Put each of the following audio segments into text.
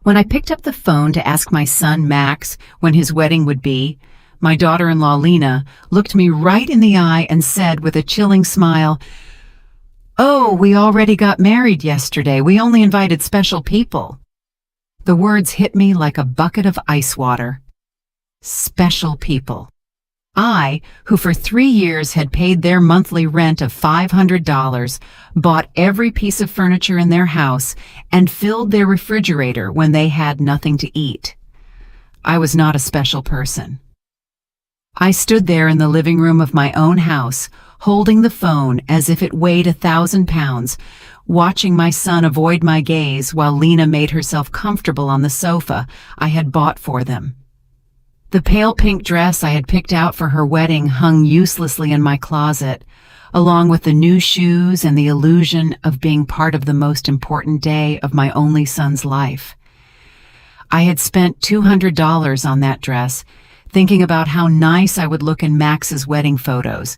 When I picked up the phone to ask my son Max when his wedding would be, my daughter-in-law Lena looked me right in the eye and said with a chilling smile, "Oh, we already got married yesterday. We only invited special people." The words hit me like a bucket of ice water. Special people. I, who for 3 years had paid their monthly rent of $500, bought every piece of furniture in their house, and filled their refrigerator when they had nothing to eat. I was not a special person. I stood there in the living room of my own house, holding the phone as if it weighed 1,000 pounds, watching my son avoid my gaze while Lena made herself comfortable on the sofa I had bought for them. The pale pink dress I had picked out for her wedding hung uselessly in my closet, along with the new shoes and the illusion of being part of the most important day of my only son's life. I had spent $200 on that dress, thinking about how nice I would look in Max's wedding photos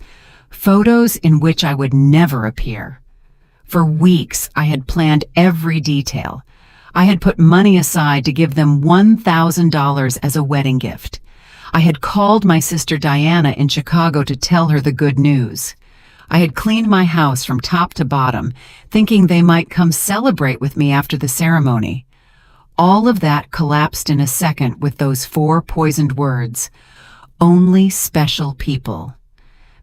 in which I would never appear. For weeks, I had planned every detail. I had put money aside to give them $1,000 as a wedding gift. I had called my sister Diana in Chicago to tell her the good news. I had cleaned my house from top to bottom, thinking they might come celebrate with me after the ceremony. All of that collapsed in a second with those 4 poisoned words, "Only special people."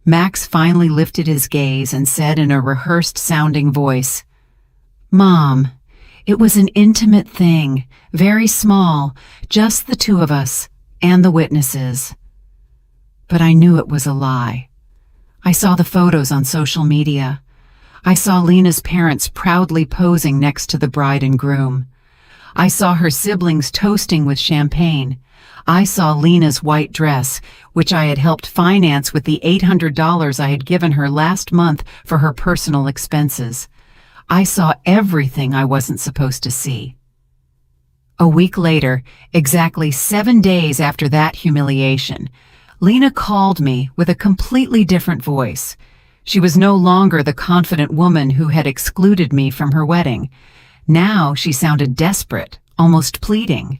Max finally lifted his gaze and said in a rehearsed-sounding voice, "Mom, it was an intimate thing, very small, just the 2 of us, and the witnesses." But I knew it was a lie. I saw the photos on social media. I saw Lena's parents proudly posing next to the bride and groom. I saw her siblings toasting with champagne. I saw Lena's white dress, which I had helped finance with the $800 I had given her last month for her personal expenses. I saw everything I wasn't supposed to see. A week later, exactly 7 days after that humiliation, Lena called me with a completely different voice. She was no longer the confident woman who had excluded me from her wedding. Now she sounded desperate, almost pleading.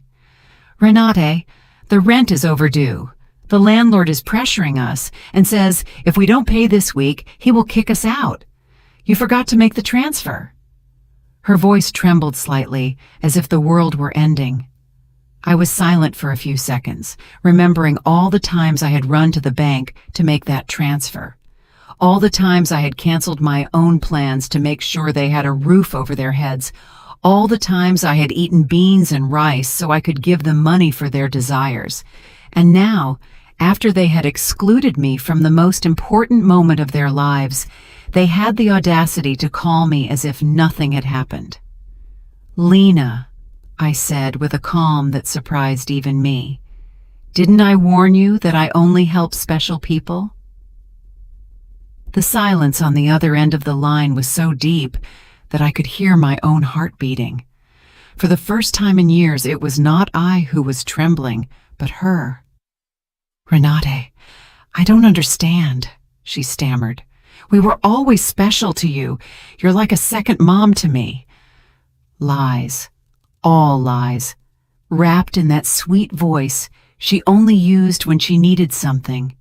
"Renate, the rent is overdue. The landlord is pressuring us and says if we don't pay this week, he will kick us out. You forgot to make the transfer." Her voice trembled slightly, as if the world were ending. I was silent for a few seconds, remembering all the times I had run to the bank to make that transfer. All the times I had canceled my own plans to make sure they had a roof over their heads. All the times I had eaten beans and rice so I could give them money for their desires. And now, after they had excluded me from the most important moment of their lives, they had the audacity to call me as if nothing had happened. "Lena," I said with a calm that surprised even me, "didn't I warn you that I only help special people?" The silence on the other end of the line was so deep that I could hear my own heart beating. For the first time in years, it was not I who was trembling, but her. "Renate, I don't understand," she stammered. "We were always special to you. You're like a second mom to me." Lies. All lies. Wrapped in that sweet voice she only used when she needed something.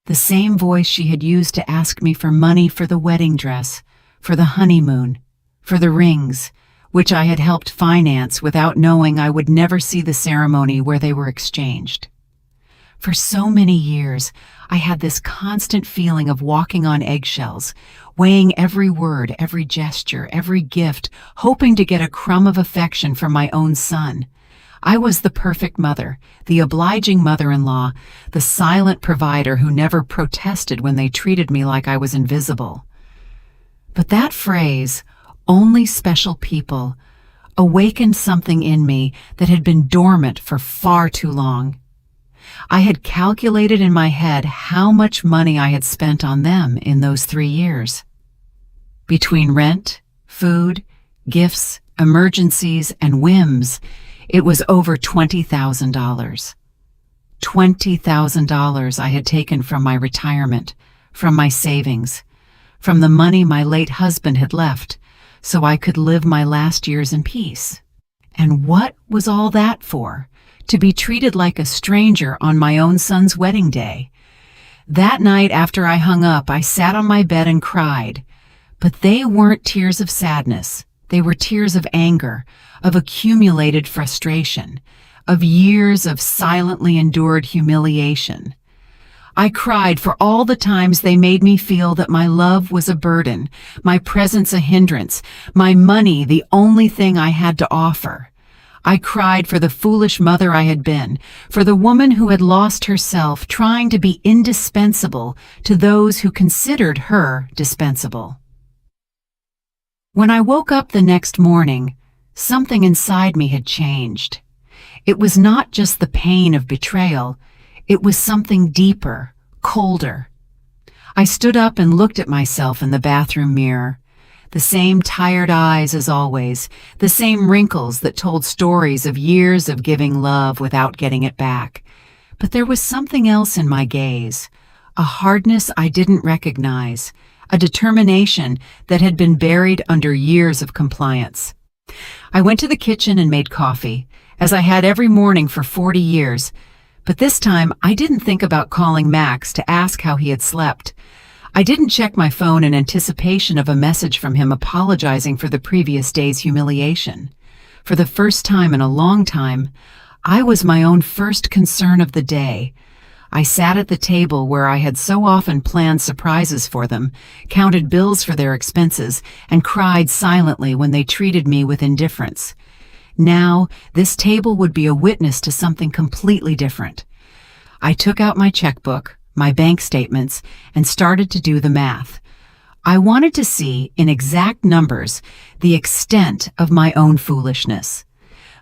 The same voice she had used to ask me for money for the wedding dress, for the honeymoon, for the rings, which I had helped finance without knowing I would never see the ceremony where they were exchanged. For so many years, I had this constant feeling of walking on eggshells, weighing every word, every gesture, every gift, hoping to get a crumb of affection from my own son. I was the perfect mother, the obliging mother-in-law, the silent provider who never protested when they treated me like I was invisible. But that phrase, "only special people," awakened something in me that had been dormant for far too long. I had calculated in my head how much money I had spent on them in those 3 years. Between rent, food, gifts, emergencies, and whims, it was over $20,000. $20,000 I had taken from my retirement, from my savings, from the money my late husband had left, so I could live my last years in peace. And what was all that for? To be treated like a stranger on my own son's wedding day. That night after I hung up, I sat on my bed and cried. But they weren't tears of sadness. They were tears of anger, of accumulated frustration, of years of silently endured humiliation. I cried for all the times they made me feel that my love was a burden, my presence a hindrance, my money the only thing I had to offer. I cried for the foolish mother I had been, for the woman who had lost herself trying to be indispensable to those who considered her dispensable. When I woke up the next morning, something inside me had changed. It was not just the pain of betrayal, it was something deeper, colder. I stood up and looked at myself in the bathroom mirror. The same tired eyes as always, the same wrinkles that told stories of years of giving love without getting it back. But there was something else in my gaze, a hardness I didn't recognize, a determination that had been buried under years of compliance. I went to the kitchen and made coffee, as I had every morning for 40 years, but this time I didn't think about calling Max to ask how he had slept. I didn't check my phone in anticipation of a message from him apologizing for the previous day's humiliation. For the first time in a long time, I was my own first concern of the day. I sat at the table where I had so often planned surprises for them, counted bills for their expenses, and cried silently when they treated me with indifference. Now, this table would be a witness to something completely different. I took out my checkbook, my bank statements, and started to do the math. I wanted to see, in exact numbers, the extent of my own foolishness.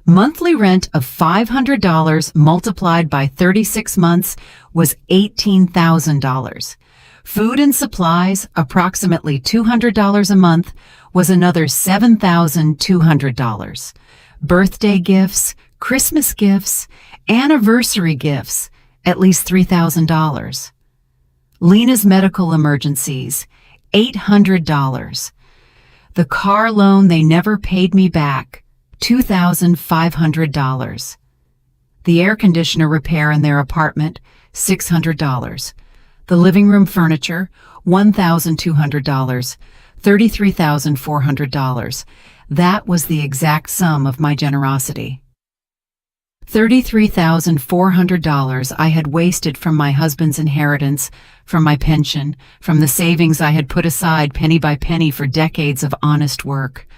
Monthly rent of $500 multiplied by 36 months was $18,000. Food and supplies, approximately $200 a month, was another $7,200. Birthday gifts, Christmas gifts, anniversary gifts, at least $3,000. Lena's medical emergencies, $800. The car loan they never paid me back, $2,500. The air conditioner repair in their apartment, $600. The living room furniture, $1,200, $33,400. That was the exact sum of my generosity. $33,400 I had wasted from my husband's inheritance, from my pension, from the savings I had put aside penny by penny for decades of honest work.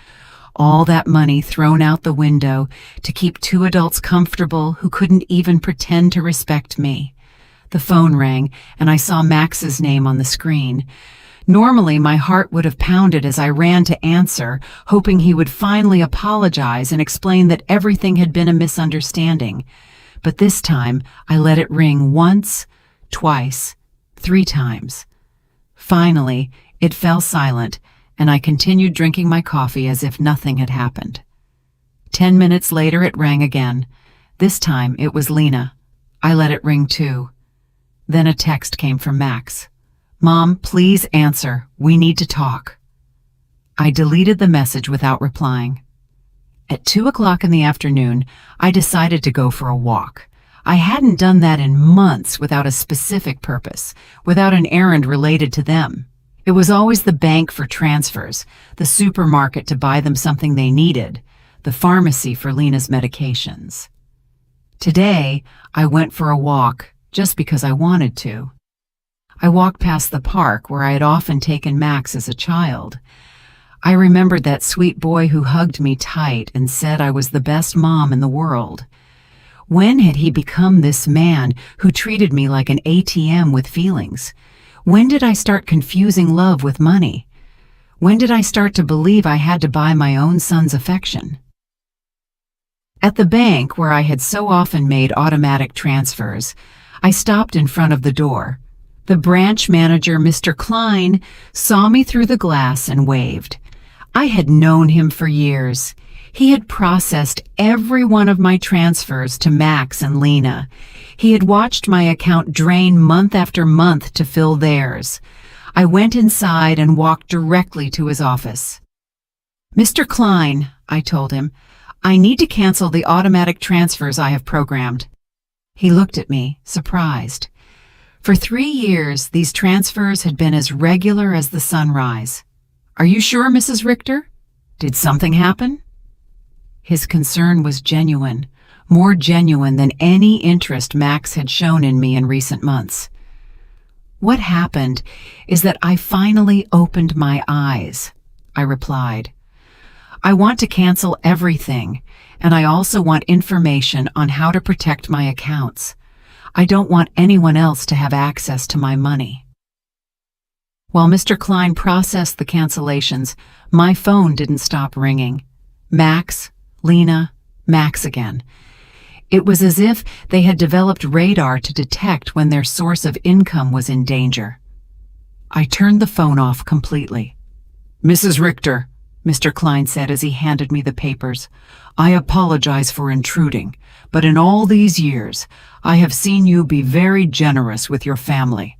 All that money thrown out the window to keep two adults comfortable who couldn't even pretend to respect me. The phone rang, and I saw Max's name on the screen. Normally, my heart would have pounded as I ran to answer, hoping he would finally apologize and explain that everything had been a misunderstanding. But this time, I let it ring once, twice, 3 times. Finally, it fell silent, and I continued drinking my coffee as if nothing had happened. 10 minutes later, it rang again. This time, it was Lena. I let it ring too. Then a text came from Max. "Mom, please answer. We need to talk." I deleted the message without replying. At 2 o'clock in the afternoon, I decided to go for a walk. I hadn't done that in months without a specific purpose, without an errand related to them. It was always the bank for transfers, the supermarket to buy them something they needed, the pharmacy for Lena's medications. Today, I went for a walk just because I wanted to. I walked past the park where I had often taken Max as a child. I remembered that sweet boy who hugged me tight and said I was the best mom in the world. When had he become this man who treated me like an ATM with feelings? When did I start confusing love with money? When did I start to believe I had to buy my own son's affection? At the bank where I had so often made automatic transfers, I stopped in front of the door. The branch manager, Mr. Klein, saw me through the glass and waved. I had known him for years. He had processed every one of my transfers to Max and Lena. He had watched my account drain month after month to fill theirs. I went inside and walked directly to his office. "Mr. Klein," I told him, I need to cancel the automatic transfers I have programmed. He looked at me, surprised. For 3 years, these transfers had been as regular as the sunrise. Are you sure, Mrs. Richter? Did something happen? His concern was genuine, more genuine than any interest Max had shown in me in recent months. What happened is that I finally opened my eyes, I replied. I want to cancel everything, and I also want information on how to protect my accounts. I don't want anyone else to have access to my money. While Mr. Klein processed the cancellations, my phone didn't stop ringing. Max, Lena, Max again. It was as if they had developed radar to detect when their source of income was in danger. I turned the phone off completely. Mrs. Richter, Mr. Klein said as he handed me the papers, I apologize for intruding, but in all these years, I have seen you be very generous with your family.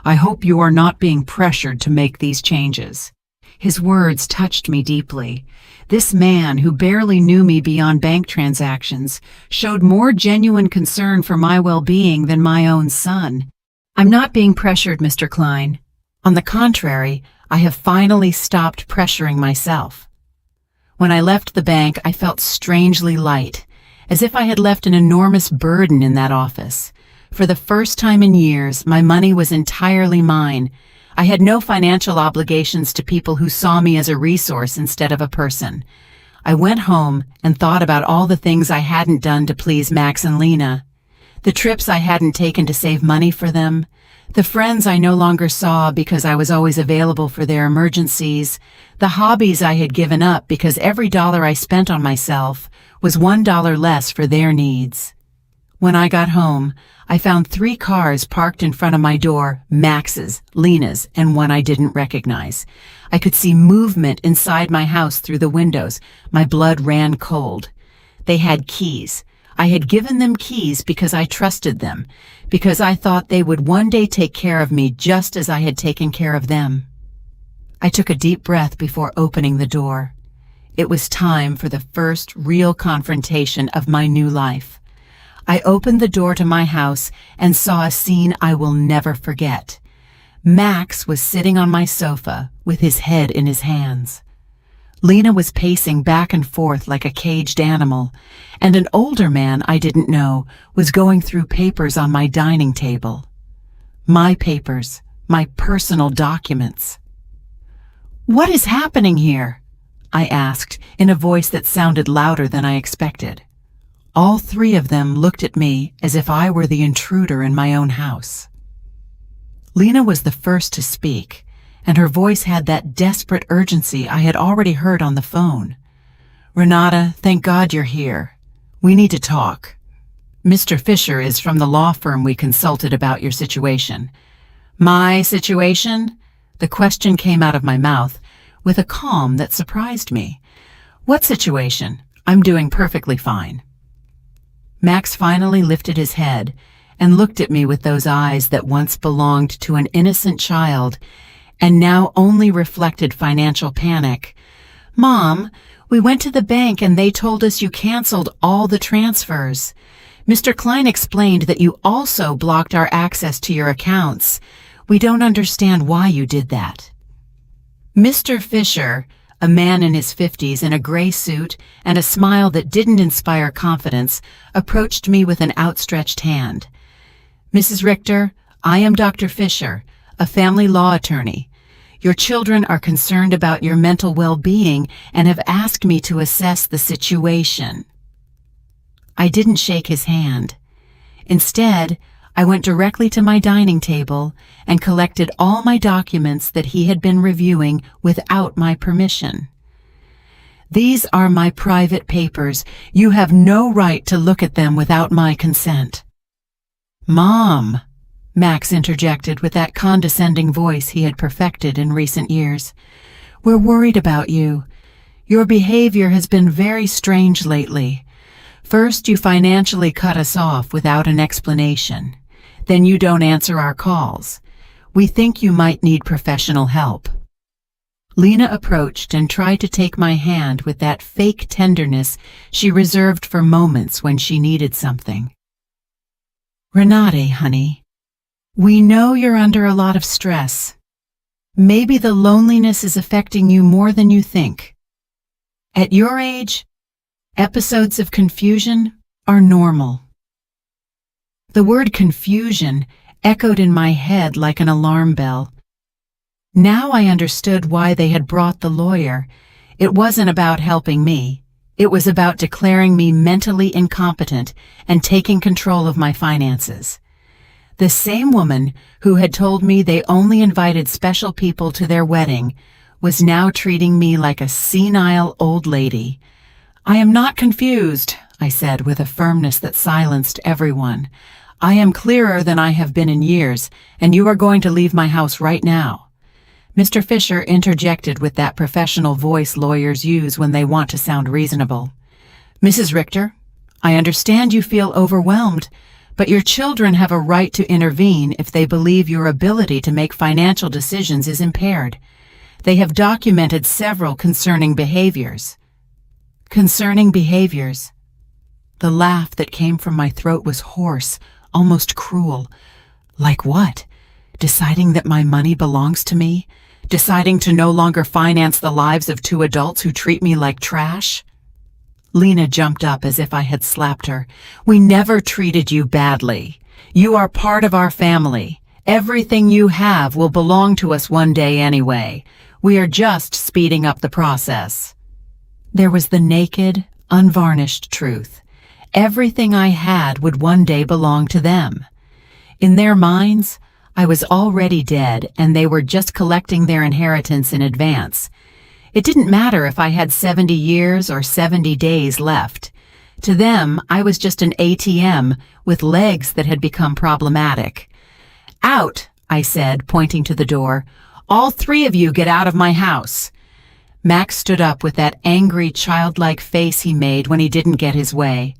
I hope you are not being pressured to make these changes. His words touched me deeply. This man, who barely knew me beyond bank transactions, showed more genuine concern for my well-being than my own son. I'm not being pressured, Mr. Klein. On the contrary, I have finally stopped pressuring myself. When I left the bank, I felt strangely light, as if I had left an enormous burden in that office. For the first time in years, my money was entirely mine. I had no financial obligations to people who saw me as a resource instead of a person. I went home and thought about all the things I hadn't done to please Max and Lena, the trips I hadn't taken to save money for them, the friends I no longer saw because I was always available for their emergencies, the hobbies I had given up because every dollar I spent on myself was $1 less for their needs. When I got home, I found 3 cars parked in front of my door, Max's, Lena's, and one I didn't recognize. I could see movement inside my house through the windows. My blood ran cold. They had keys. I had given them keys because I trusted them, because I thought they would one day take care of me just as I had taken care of them. I took a deep breath before opening the door. It was time for the first real confrontation of my new life. I opened the door to my house and saw a scene I will never forget. Max was sitting on my sofa with his head in his hands. Lena was pacing back and forth like a caged animal, and an older man I didn't know was going through papers on my dining table. My papers, my personal documents. What is happening here? I asked in a voice that sounded louder than I expected. All 3 of them looked at me as if I were the intruder in my own house. Lena was the first to speak, and her voice had that desperate urgency I had already heard on the phone. Renata, thank God you're here. We need to talk. Mr. Fisher is from the law firm we consulted about your situation. My situation? The question came out of my mouth with a calm that surprised me. What situation? I'm doing perfectly fine. Max finally lifted his head and looked at me with those eyes that once belonged to an innocent child and now only reflected financial panic. Mom, we went to the bank and they told us you canceled all the transfers. Mr. Klein explained that you also blocked our access to your accounts. We don't understand why you did that. Mr. Fisher, a man in his 50s in a gray suit and a smile that didn't inspire confidence, approached me with an outstretched hand. Mrs. Richter, I am Dr. Fisher, a family law attorney. Your children are concerned about your mental well-being and have asked me to assess the situation. I didn't shake his hand. Instead, I went directly to my dining table and collected all my documents that he had been reviewing without my permission. These are my private papers. You have no right to look at them without my consent. Mom, Max interjected with that condescending voice he had perfected in recent years. We're worried about you. Your behavior has been very strange lately. First, you financially cut us off without an explanation. Then you don't answer our calls. We think you might need professional help. Lena approached and tried to take my hand with that fake tenderness she reserved for moments when she needed something. "Renate, honey, we know you're under a lot of stress. Maybe the loneliness is affecting you more than you think. At your age, episodes of confusion are normal." The word confusion echoed in my head like an alarm bell. Now I understood why they had brought the lawyer. It wasn't about helping me. It was about declaring me mentally incompetent and taking control of my finances. The same woman who had told me they only invited special people to their wedding was now treating me like a senile old lady. "I am not confused," I said with a firmness that silenced everyone. "I am clearer than I have been in years, and you are going to leave my house right now." Mr. Fisher interjected with that professional voice lawyers use when they want to sound reasonable. "Mrs. Richter, I understand you feel overwhelmed, but your children have a right to intervene if they believe your ability to make financial decisions is impaired. They have documented several concerning behaviors." Concerning behaviors. The laugh that came from my throat was hoarse, almost cruel. Like what? Deciding that my money belongs to me? Deciding to no longer finance the lives of two adults who treat me like trash? Lena jumped up as if I had slapped her. "We never treated you badly. You are part of our family. Everything you have will belong to us one day anyway. We are just speeding up the process." There was the naked, unvarnished truth. Everything I had would one day belong to them. In their minds, I was already dead and they were just collecting their inheritance in advance. It didn't matter if I had 70 years or 70 days left. To them, I was just an ATM with legs that had become problematic. "Out," I said, pointing to the door. "All three of you get out of my house." Max stood up with that angry, childlike face he made when he didn't get his way.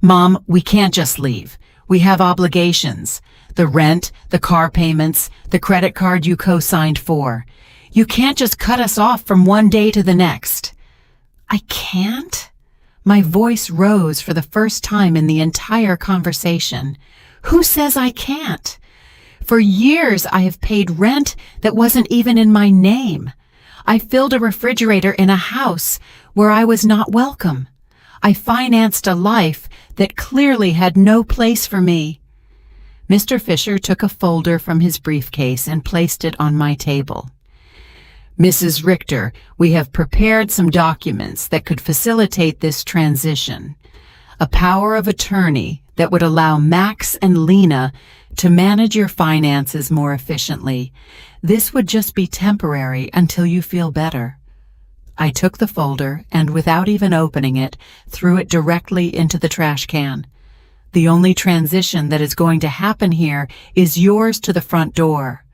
"Mom, we can't just leave. We have obligations. The rent, the car payments, the credit card you co-signed for. You can't just cut us off from one day to the next." "I can't?" My voice rose for the first time in the entire conversation. "Who says I can't? For years I have paid rent that wasn't even in my name. I filled a refrigerator in a house where I was not welcome. I financed a life that clearly had no place for me." Mr. Fisher took a folder from his briefcase and placed it on my table. "Mrs. Richter, we have prepared some documents that could facilitate this transition. A power of attorney that would allow Max and Lena to manage your finances more efficiently. This would just be temporary until you feel better." I took the folder and, without even opening it, threw it directly into the trash can. "The only transition that is going to happen here is yours to the front door."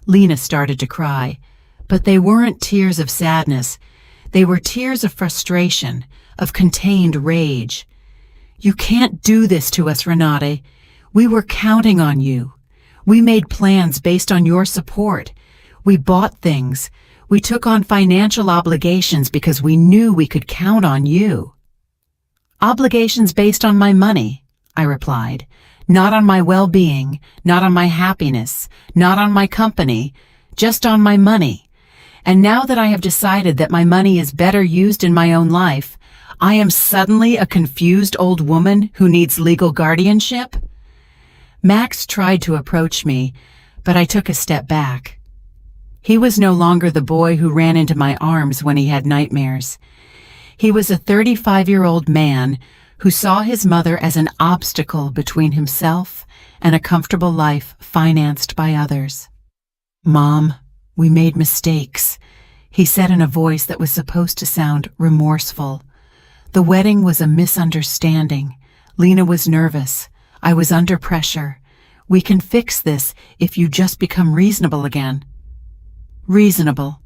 Lena started to cry, but they weren't tears of sadness. They were tears of frustration, of contained rage. "You can't do this to us, Renate. We were counting on you. We made plans based on your support. We bought things. We took on financial obligations because we knew we could count on you." "Obligations based on my money," I replied. "Not on my well-being, not on my happiness, not on my company, just on my money. And now that I have decided that my money is better used in my own life, I am suddenly a confused old woman who needs legal guardianship?" Max tried to approach me, but I took a step back. He was no longer the boy who ran into my arms when he had nightmares. He was a 35-year-old man who saw his mother as an obstacle between himself and a comfortable life financed by others. "Mom, we made mistakes," he said in a voice that was supposed to sound remorseful. "The wedding was a misunderstanding. Lena was nervous. I was under pressure. We can fix this if you just become reasonable again." Reasonable.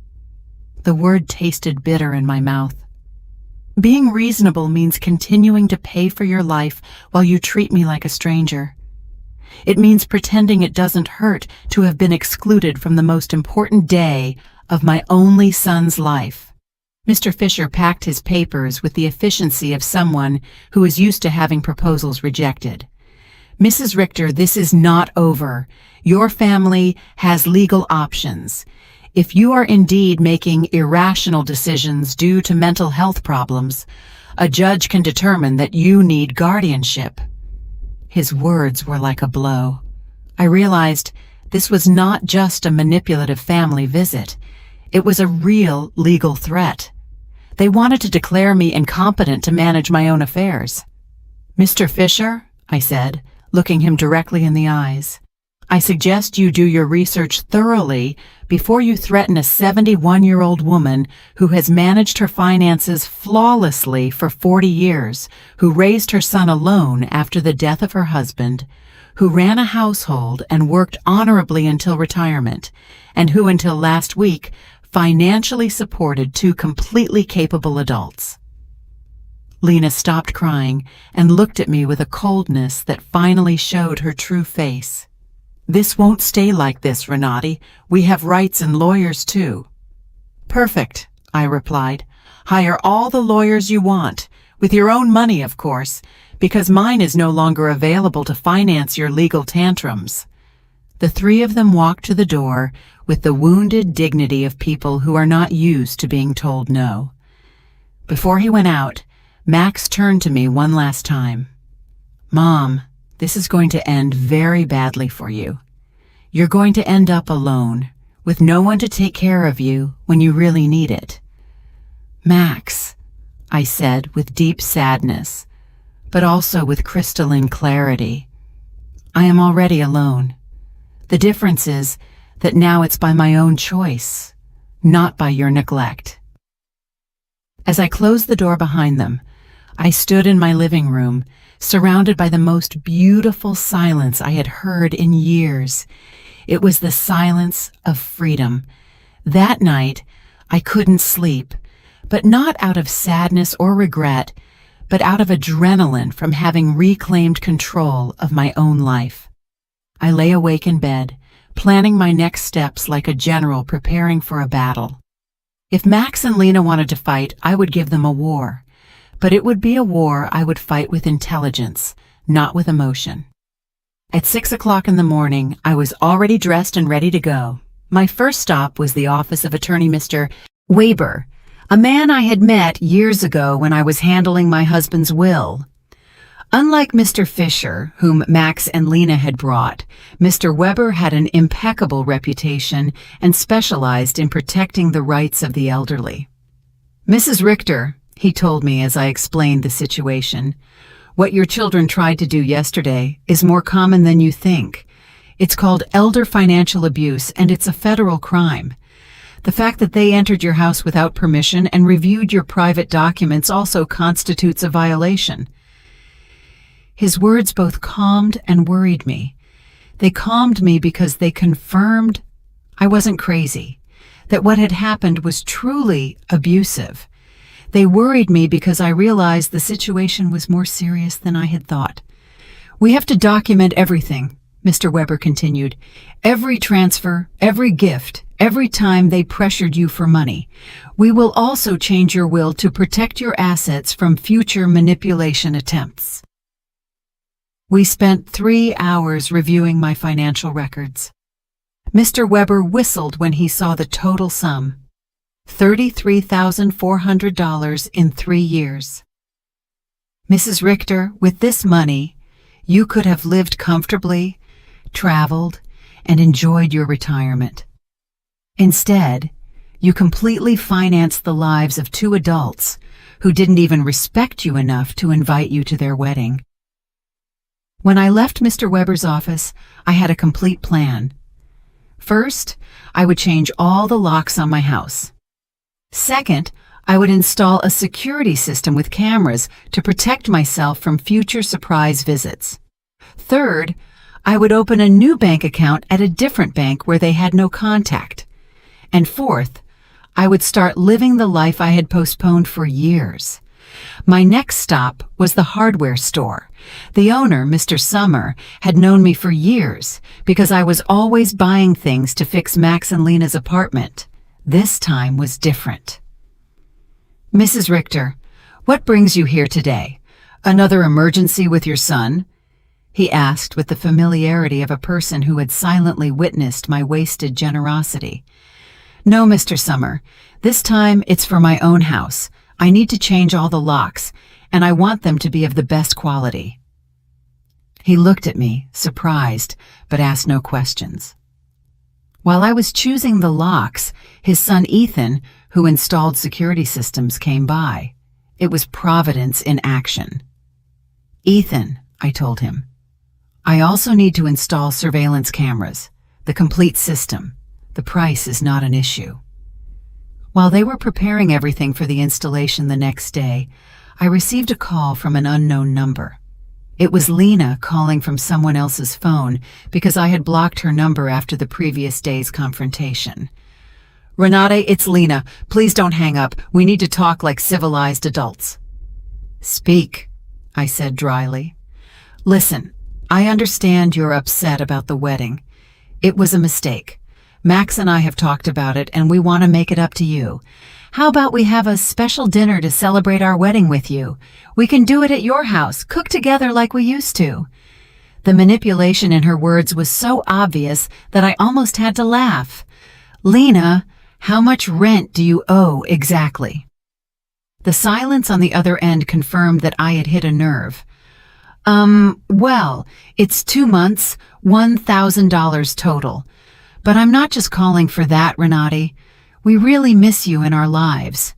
The word tasted bitter in my mouth. Being reasonable means continuing to pay for your life while you treat me like a stranger. It means pretending it doesn't hurt to have been excluded from the most important day of my only son's life. Mr. Fisher packed his papers with the efficiency of someone who is used to having proposals rejected. Mrs. Richter, this is not over. Your family has legal options. If you are indeed making irrational decisions due to mental health problems, a judge can determine that you need guardianship. His words were like a blow. I realized this was not just a manipulative family visit. It was a real legal threat. They wanted to declare me incompetent to manage my own affairs. Mr. Fisher, I said, looking him directly in the eyes, I suggest you do your research thoroughly before you threaten a 71-year-old woman who has managed her finances flawlessly for 40 years, who raised her son alone after the death of her husband, who ran a household and worked honorably until retirement, and who until last week financially supported two completely capable adults. Lena stopped crying and looked at me with a coldness that finally showed her true face. This won't stay like this, Renati. We have rights and lawyers too. Perfect, I replied. Hire all the lawyers you want, with your own money, of course, because mine is no longer available to finance your legal tantrums. The three of them walked to the door with the wounded dignity of people who are not used to being told no. Before he went out, Max turned to me one last time. Mom, this is going to end very badly for you. You're going to end up alone, with no one to take care of you when you really need it. Max, I said with deep sadness, but also with crystalline clarity, I am already alone. The difference is that now it's by my own choice, not by your neglect. As I closed the door behind them, I stood in my living room, surrounded by the most beautiful silence I had heard in years. It was the silence of freedom. That night, I couldn't sleep, but not out of sadness or regret, but out of adrenaline from having reclaimed control of my own life. I lay awake in bed, planning my next steps like a general preparing for a battle. If Max and Lena wanted to fight, I would give them a war. But it would be a war I would fight with intelligence, not with emotion. At 6 o'clock in the morning, I was already dressed and ready to go. My first stop was the office of attorney Mr. Weber, a man I had met years ago when I was handling my husband's will. Unlike Mr. Fisher, whom Max and Lena had brought, Mr. Weber had an impeccable reputation and specialized in protecting the rights of the elderly. Mrs. Richter, he told me as I explained the situation, what your children tried to do yesterday is more common than you think. It's called elder financial abuse, and it's a federal crime. The fact that they entered your house without permission and reviewed your private documents also constitutes a violation. His words both calmed and worried me. They calmed me because they confirmed I wasn't crazy, that what had happened was truly abusive. They worried me because I realized the situation was more serious than I had thought. We have to document everything, Mr. Weber continued. Every transfer, every gift, every time they pressured you for money. We will also change your will to protect your assets from future manipulation attempts. We spent 3 hours reviewing my financial records. Mr. Weber whistled when he saw the total sum. $33,400 in 3 years. Mrs. Richter, with this money, you could have lived comfortably, traveled, and enjoyed your retirement. Instead, you completely financed the lives of 2 adults who didn't even respect you enough to invite you to their wedding. When I left Mr. Weber's office, I had a complete plan. First, I would change all the locks on my house. Second, I would install a security system with cameras to protect myself from future surprise visits. Third, I would open a new bank account at a different bank where they had no contact. And fourth, I would start living the life I had postponed for years. My next stop was the hardware store. The owner, Mr. Summer, had known me for years because I was always buying things to fix Max and Lena's apartment. This time was different. "Mrs. Richter, what brings you here today? Another emergency with your son?" he asked with the familiarity of a person who had silently witnessed my wasted generosity. "No, Mr. Summer. This time it's for my own house. I need to change all the locks, and I want them to be of the best quality." He looked at me, surprised, but asked no questions. While I was choosing the locks, his son Ethan, who installed security systems, came by. It was Providence in action. "Ethan," I told him, "I also need to install surveillance cameras, the complete system. The price is not an issue." While they were preparing everything for the installation the next day, I received a call from an unknown number. It was Lena calling from someone else's phone because I had blocked her number after the previous day's confrontation. "Renate, it's Lena. Please don't hang up. We need to talk like civilized adults." "Speak," I said dryly. "Listen, I understand you're upset about the wedding. It was a mistake. Max and I have talked about it, and we want to make it up to you. How about we have a special dinner to celebrate our wedding with you? We can do it at your house, cook together like we used to." The manipulation in her words was so obvious that I almost had to laugh. "Lena, how much rent do you owe exactly?" The silence on the other end confirmed that I had hit a nerve. Well, it's 2 months, $1,000 total. But I'm not just calling for that, Renate. We really miss you in our lives."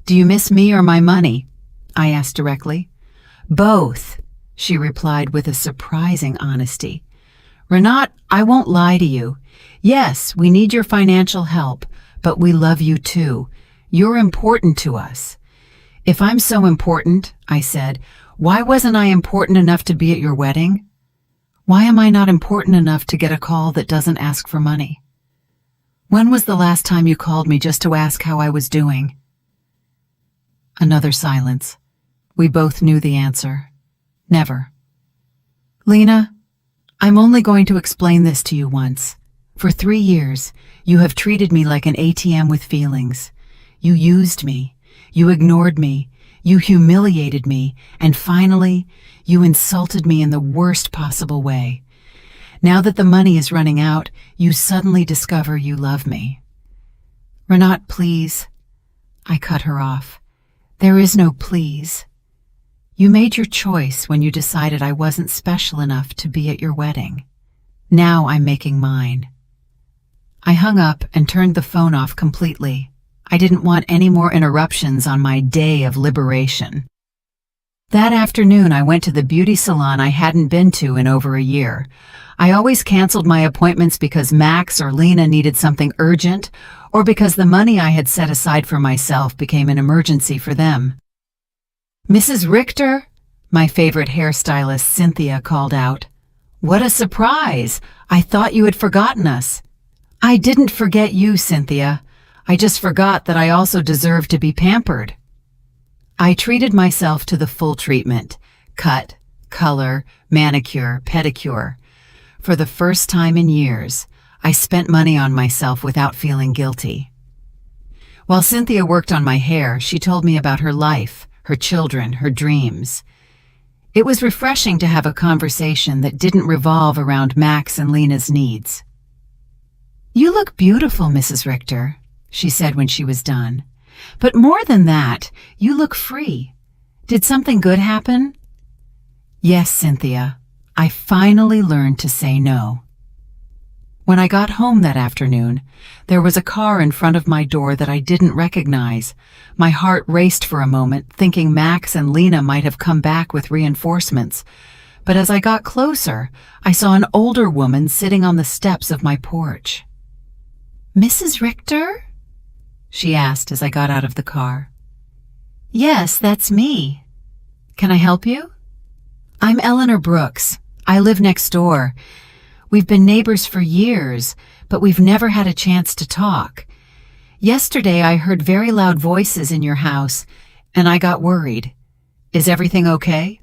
"Do you miss me or my money?" I asked directly. "Both," she replied with a surprising honesty. "Renate, I won't lie to you. Yes, we need your financial help, but we love you too. You're important to us." "If I'm so important," I said, "why wasn't I important enough to be at your wedding? Why am I not important enough to get a call that doesn't ask for money? When was the last time you called me just to ask how I was doing?" Another silence. We both knew the answer. Never. "Lena, I'm only going to explain this to you once. For 3 years, you have treated me like an ATM with feelings. You used me. You ignored me. You humiliated me, and finally, you insulted me in the worst possible way. Now that the money is running out, you suddenly discover you love me." "Renate, please." I cut her off. "There is no please. You made your choice when you decided I wasn't special enough to be at your wedding. Now I'm making mine." I hung up and turned the phone off completely. I didn't want any more interruptions on my day of liberation. That afternoon, I went to the beauty salon I hadn't been to in over a year. I always canceled my appointments because Max or Lena needed something urgent, or because the money I had set aside for myself became an emergency for them. "Mrs. Richter," my favorite hairstylist Cynthia called out. "What a surprise! I thought you had forgotten us." "I didn't forget you, Cynthia. I just forgot that I also deserve to be pampered." I treated myself to the full treatment: cut, color, manicure, pedicure. For the first time in years, I spent money on myself without feeling guilty. While Cynthia worked on my hair, she told me about her life, her children, her dreams. It was refreshing to have a conversation that didn't revolve around Max and Lena's needs. "You look beautiful, Mrs. Richter," she said when she was done. "But more than that, you look free. Did something good happen?" "Yes, Cynthia. I finally learned to say no." When I got home that afternoon, there was a car in front of my door that I didn't recognize. My heart raced for a moment, thinking Max and Lena might have come back with reinforcements. But as I got closer, I saw an older woman sitting on the steps of my porch. "Mrs. Richter?" she asked as I got out of the car. "Yes, that's me. Can I help you?" "I'm Eleanor Brooks. I live next door. We've been neighbors for years, but we've never had a chance to talk. Yesterday I heard very loud voices in your house, and I got worried. Is everything okay?"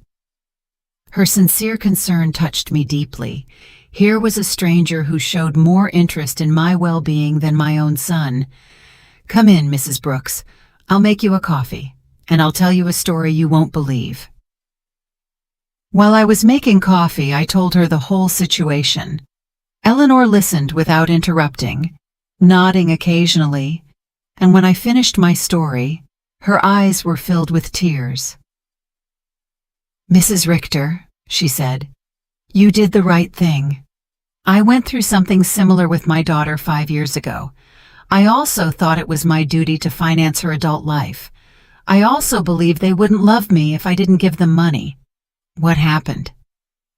Her sincere concern touched me deeply. Here was a stranger who showed more interest in my well-being than my own son. "Come in, Mrs. Brooks. I'll make you a coffee, and I'll tell you a story you won't believe." While I was making coffee, I told her the whole situation. Eleanor listened without interrupting, nodding occasionally, and when I finished my story, her eyes were filled with tears. "Mrs. Richter," she said, "you did the right thing. I went through something similar with my daughter 5 years ago. I also thought it was my duty to finance her adult life. I also believed they wouldn't love me if I didn't give them money. What happened?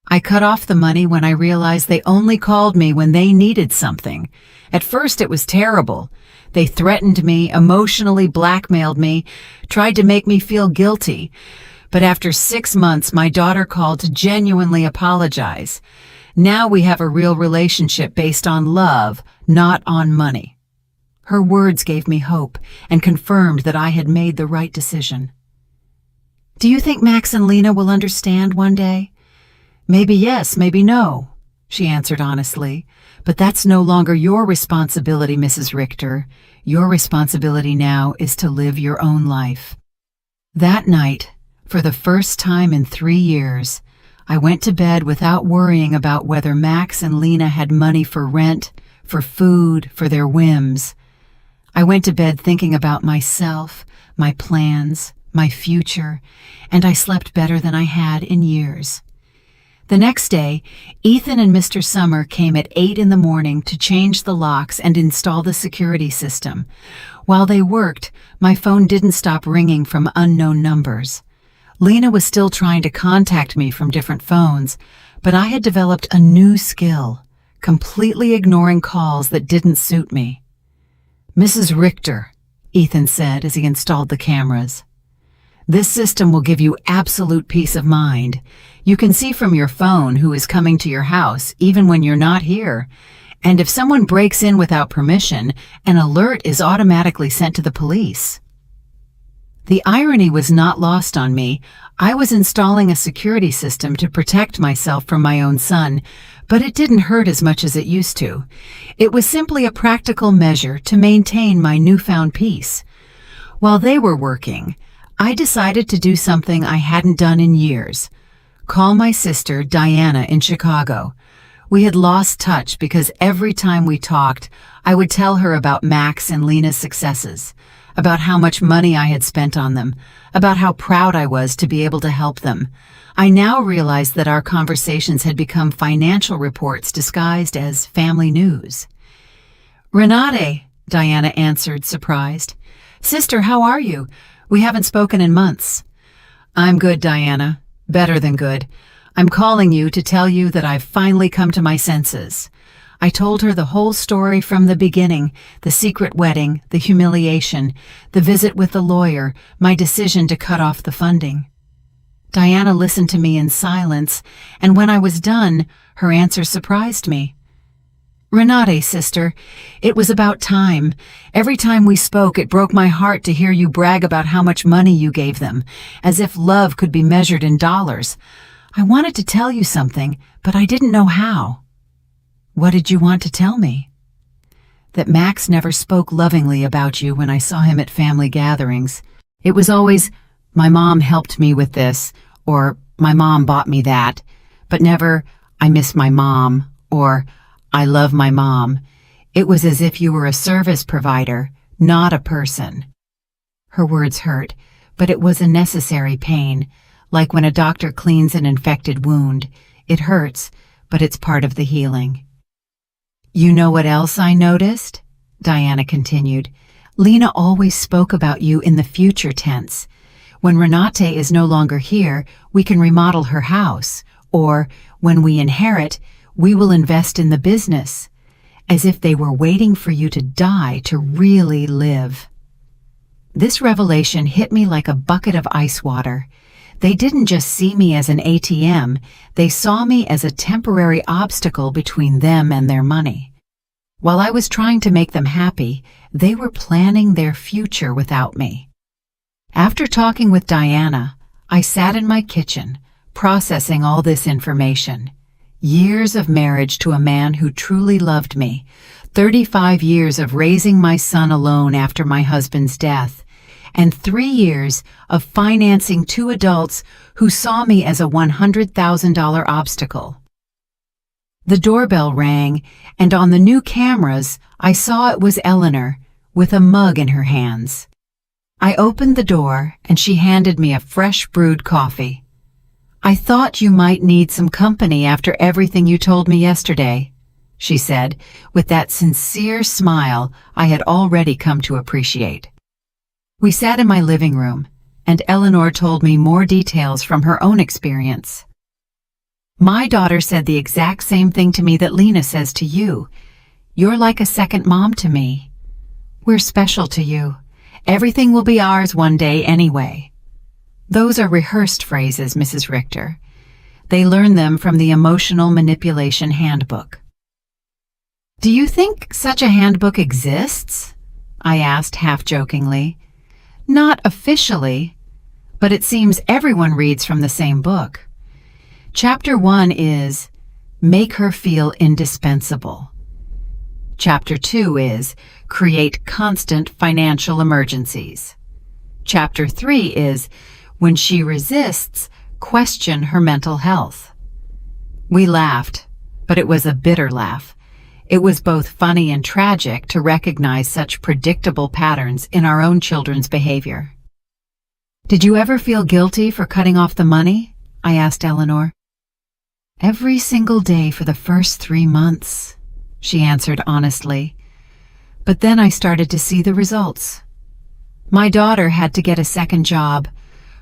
I cut off the money when I realized they only called me when they needed something. At first it was terrible. They threatened me, emotionally blackmailed me, tried to make me feel guilty. But after 6 months, my daughter called to genuinely apologize. Now we have a real relationship based on love, not on money." Her words gave me hope and confirmed that I had made the right decision. "Do you think Max and Lena will understand one day?" "Maybe yes, maybe no," she answered honestly. "But that's no longer your responsibility, Mrs. Richter. Your responsibility now is to live your own life." That night, for the first time in 3 years, I went to bed without worrying about whether Max and Lena had money for rent, for food, for their whims. I went to bed thinking about myself, my plans, my future, and I slept better than I had in years. The next day, Ethan and Mr. Summer came at 8 in the morning to change the locks and install the security system. While they worked, my phone didn't stop ringing from unknown numbers. Lena was still trying to contact me from different phones, but I had developed a new skill, completely ignoring calls that didn't suit me. "Mrs. Richter," Ethan said as he installed the cameras, "this system will give you absolute peace of mind. You can see from your phone who is coming to your house, even when you're not here. And if someone breaks in without permission, an alert is automatically sent to the police." The irony was not lost on me. I was installing a security system to protect myself from my own son, but it didn't hurt as much as it used to. It was simply a practical measure to maintain my newfound peace. While they were working, I decided to do something I hadn't done in years. Call my sister, Diana, in Chicago. We had lost touch because every time we talked, I would tell her about Max and Lena's successes, about how much money I had spent on them, about how proud I was to be able to help them. I now realized that our conversations had become financial reports disguised as family news. "Renate," Diana answered, surprised. "Sister, how are you? We haven't spoken in months." "I'm good, Diana. Better than good. I'm calling you to tell you that I've finally come to my senses." I told her the whole story from the beginning, the secret wedding, the humiliation, the visit with the lawyer, my decision to cut off the funding. Diana listened to me in silence, and when I was done, her answer surprised me. "Renate, sister, it was about time. Every time we spoke, it broke my heart to hear you brag about how much money you gave them, as if love could be measured in dollars. I wanted to tell you something, but I didn't know how." "What did you want to tell me?" "That Max never spoke lovingly about you when I saw him at family gatherings. It was always, 'My mom helped me with this,' or 'My mom bought me that,' but never, 'I miss my mom,' or 'I love my mom.' It was as if you were a service provider, not a person." Her words hurt, but it was a necessary pain, like when a doctor cleans an infected wound. It hurts, but it's part of the healing. "You know what else I noticed?" Diana continued. "Lena always spoke about you in the future tense. When Renate is no longer here, we can remodel her house, or when we inherit, we will invest in the business, as if they were waiting for you to die to really live." This revelation hit me like a bucket of ice water. They didn't just see me as an ATM, they saw me as a temporary obstacle between them and their money. While I was trying to make them happy, they were planning their future without me. After talking with Diana, I sat in my kitchen, processing all this information. Years of marriage to a man who truly loved me. 35 years of raising my son alone after my husband's death. And 3 years of financing 2 adults who saw me as a $100,000 obstacle. The doorbell rang, and on the new cameras, I saw it was Eleanor, with a mug in her hands. I opened the door, and she handed me a fresh brewed coffee. "I thought you might need some company after everything you told me yesterday," she said, with that sincere smile I had already come to appreciate. We sat in my living room, and Eleanor told me more details from her own experience. "My daughter said the exact same thing to me that Lena says to you. You're like a second mom to me. We're special to you. Everything will be ours one day anyway." Those are rehearsed phrases, Mrs. Richter. They learn them from the Emotional Manipulation Handbook. "Do you think such a handbook exists?" I asked half-jokingly. "Not officially, but it seems everyone reads from the same book. Chapter 1 is, Make her feel indispensable. Chapter 2 is, Create constant financial emergencies. Chapter 3 is, When she resists, question her mental health." We laughed, but it was a bitter laugh. It was both funny and tragic to recognize such predictable patterns in our own children's behavior. "Did you ever feel guilty for cutting off the money?" I asked Eleanor. "Every single day for the first 3 months," she answered honestly. But then I started to see the results. My daughter had to get a second job.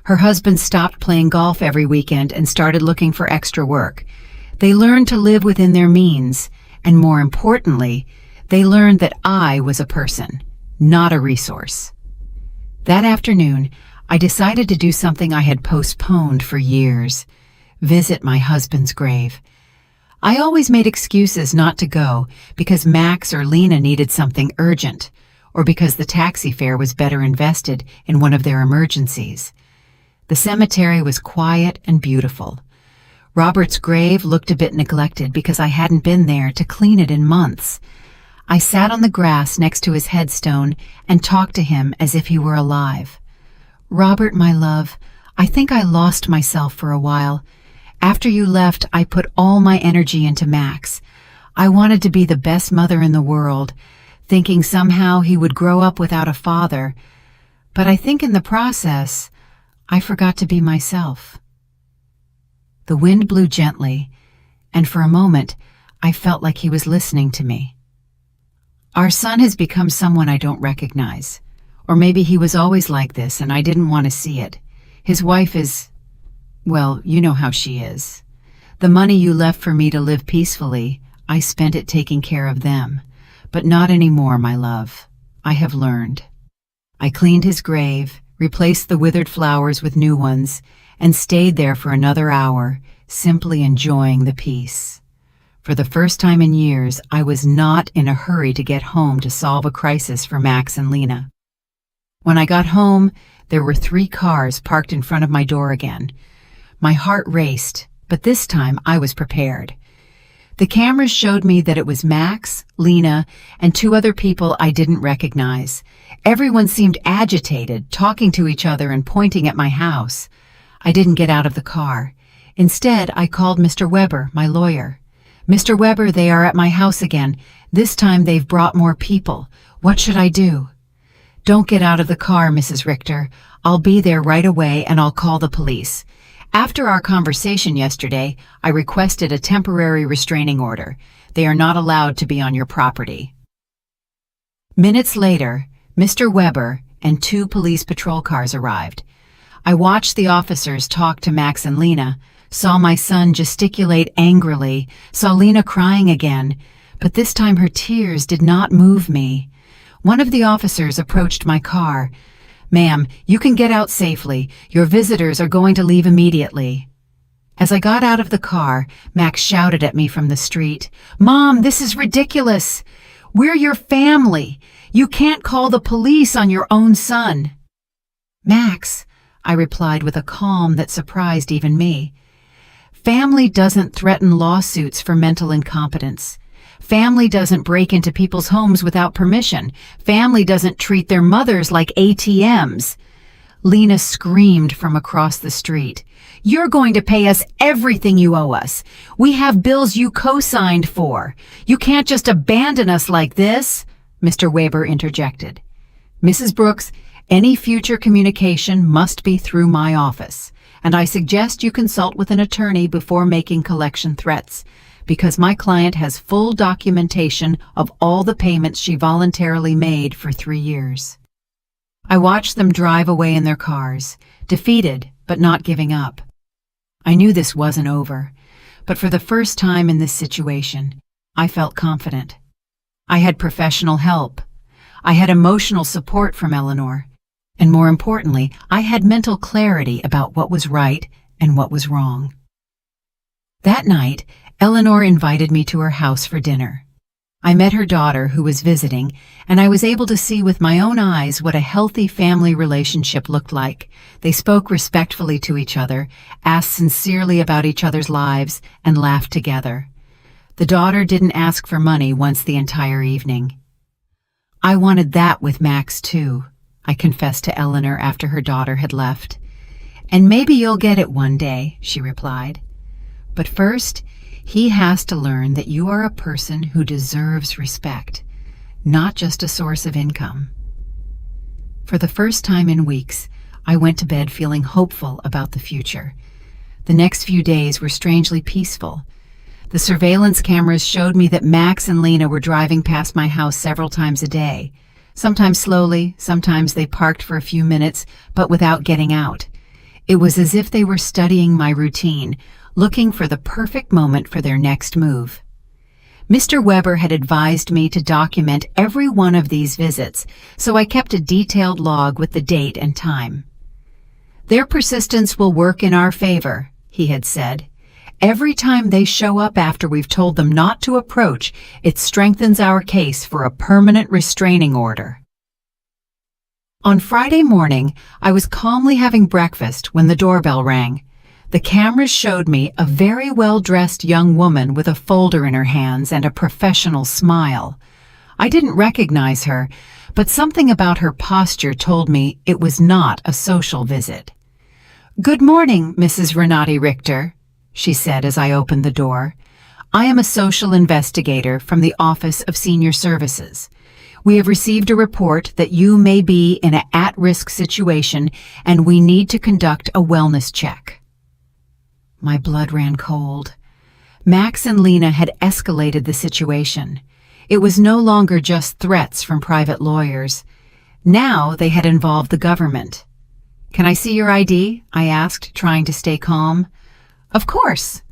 Her husband stopped playing golf every weekend and started looking for extra work. They learned to live within their means, and more importantly, they learned that I was a person, not a resource. That afternoon, I decided to do something I had postponed for years: visit my husband's grave. I always made excuses not to go because Max or Lena needed something urgent, or because the taxi fare was better invested in one of their emergencies. The cemetery was quiet and beautiful. Robert's grave looked a bit neglected because I hadn't been there to clean it in months. I sat on the grass next to his headstone and talked to him as if he were alive. "Robert, my love, I think I lost myself for a while. After you left, I put all my energy into Max. I wanted to be the best mother in the world, thinking somehow he would grow up without a father. But I think in the process, I forgot to be myself." The wind blew gently, and for a moment, I felt like he was listening to me. Our son has become someone I don't recognize. Or maybe he was always like this and I didn't want to see it. His wife is, well, you know how she is. The money you left for me to live peacefully, I spent it taking care of them. But not anymore, my love. I have learned. I cleaned his grave, replaced the withered flowers with new ones, and stayed there for another hour, simply enjoying the peace. For the first time in years, I was not in a hurry to get home to solve a crisis for Max and Lena. When I got home, there were 3 cars parked in front of my door again. My heart raced, but this time I was prepared. The cameras showed me that it was Max, Lena, and 2 other people I didn't recognize. Everyone seemed agitated, talking to each other and pointing at my house. I didn't get out of the car. Instead, I called Mr. Weber, my lawyer. "Mr. Weber, they are at my house again. This time they've brought more people. What should I do?" "Don't get out of the car, Mrs. Richter. I'll be there right away and I'll call the police. After our conversation yesterday, I requested a temporary restraining order. They are not allowed to be on your property." Minutes later, Mr. Weber and 2 police patrol cars arrived. I watched the officers talk to Max and Lena, saw my son gesticulate angrily, saw Lena crying again, but this time her tears did not move me. One of the officers approached my car. "Ma'am, you can get out safely. Your visitors are going to leave immediately." As I got out of the car, Max shouted at me from the street, "Mom, this is ridiculous. We're your family. You can't call the police on your own son." "Max," I replied with a calm that surprised even me. Family doesn't threaten lawsuits for mental incompetence. Family doesn't break into people's homes without permission. Family doesn't treat their mothers like ATMs. Lena screamed from across the street. You're going to pay us everything you owe us. We have bills you co-signed for. You can't just abandon us like this, Mr. Weber interjected. Mrs. Brooks, any future communication must be through my office, and I suggest you consult with an attorney before making collection threats, because my client has full documentation of all the payments she voluntarily made for 3 years. I watched them drive away in their cars, defeated but not giving up. I knew this wasn't over, but for the first time in this situation, I felt confident. I had professional help. I had emotional support from Eleanor. And more importantly, I had mental clarity about what was right and what was wrong. That night, Eleanor invited me to her house for dinner. I met her daughter who was visiting, and I was able to see with my own eyes what a healthy family relationship looked like. They spoke respectfully to each other, asked sincerely about each other's lives, and laughed together. The daughter didn't ask for money once the entire evening. I wanted that with Max too, I confessed to Eleanor after her daughter had left. And maybe you'll get it one day, she replied. But first, he has to learn that you are a person who deserves respect, not just a source of income. For the first time in weeks, I went to bed feeling hopeful about the future. The next few days were strangely peaceful. The surveillance cameras showed me that Max and Lena were driving past my house several times a day. Sometimes slowly, sometimes they parked for a few minutes, but without getting out. It was as if they were studying my routine, looking for the perfect moment for their next move. Mr. Weber had advised me to document every one of these visits, so I kept a detailed log with the date and time. Their persistence will work in our favor, he had said. Every time they show up after we've told them not to approach, it strengthens our case for a permanent restraining order. On Friday morning, I was calmly having breakfast when the doorbell rang. The cameras showed me a very well-dressed young woman with a folder in her hands and a professional smile. I didn't recognize her, but something about her posture told me it was not a social visit. "Good morning, Mrs. Renati Richter," she said as I opened the door. "I am a social investigator from the Office of Senior Services. We have received a report that you may be in an at-risk situation and we need to conduct a wellness check." My blood ran cold. Max and Lena had escalated the situation. It was no longer just threats from private lawyers. Now they had involved the government. "Can I see your ID?" I asked, trying to stay calm. "Of course."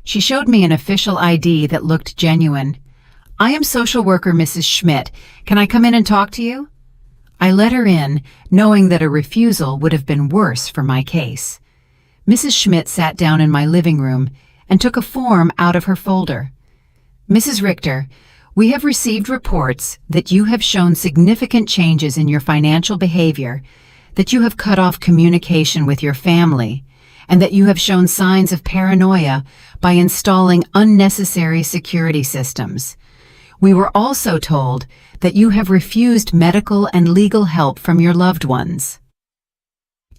She showed me an official ID that looked genuine. "I am social worker Mrs. Schmidt. Can I come in and talk to you?" I let her in, knowing that a refusal would have been worse for my case. Mrs. Schmidt sat down in my living room and took a form out of her folder. "Mrs. Richter, we have received reports that you have shown significant changes in your financial behavior, that you have cut off communication with your family, and that you have shown signs of paranoia by installing unnecessary security systems. We were also told that you have refused medical and legal help from your loved ones."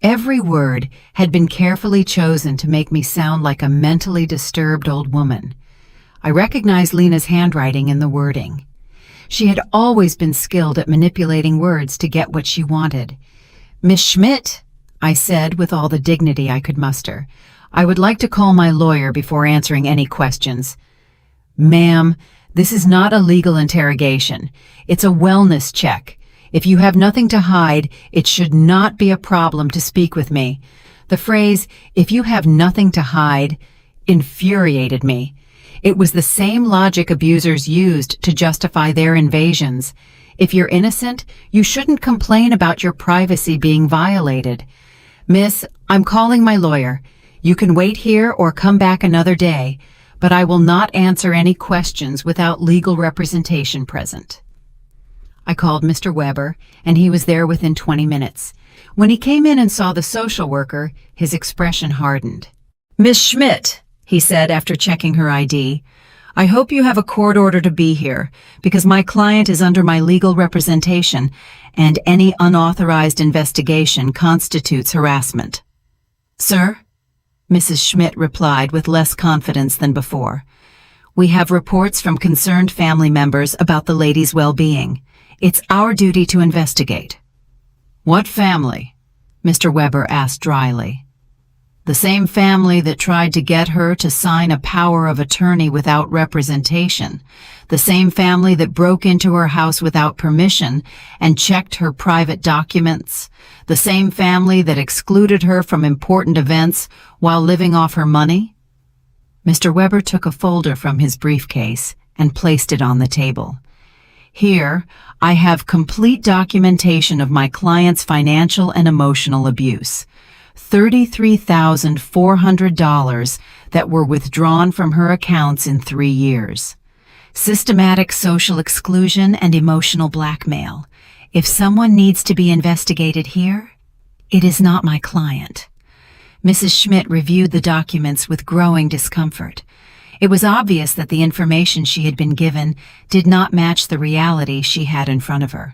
Every word had been carefully chosen to make me sound like a mentally disturbed old woman. I recognized Lena's handwriting in the wording. She had always been skilled at manipulating words to get what she wanted. "Miss Schmidt," I said with all the dignity I could muster, "I would like to call my lawyer before answering any questions." "Ma'am, this is not a legal interrogation. It's a wellness check. If you have nothing to hide, it should not be a problem to speak with me." The phrase, "if you have nothing to hide," infuriated me. It was the same logic abusers used to justify their invasions. If you're innocent, you shouldn't complain about your privacy being violated. "Miss, I'm calling my lawyer. You can wait here or come back another day, but I will not answer any questions without legal representation present." I called Mr. Weber, and he was there within 20 minutes. When he came in and saw the social worker, his expression hardened. "Miss Schmidt," he said after checking her ID. "I hope you have a court order to be here, because my client is under my legal representation, and any unauthorized investigation constitutes harassment." "Sir?" Mrs. Schmidt replied with less confidence than before. "We have reports from concerned family members about the lady's well-being. It's our duty to investigate." "What family?" Mr. Weber asked dryly. "The same family that tried to get her to sign a power of attorney without representation. The same family that broke into her house without permission and checked her private documents. The same family that excluded her from important events while living off her money." Mr. Weber took a folder from his briefcase and placed it on the table. "Here, I have complete documentation of my client's financial and emotional abuse. $33,400 that were withdrawn from her accounts in 3 years. Systematic social exclusion and emotional blackmail. If someone needs to be investigated here, it is not my client." Mrs. Schmidt reviewed the documents with growing discomfort. It was obvious that the information she had been given did not match the reality she had in front of her.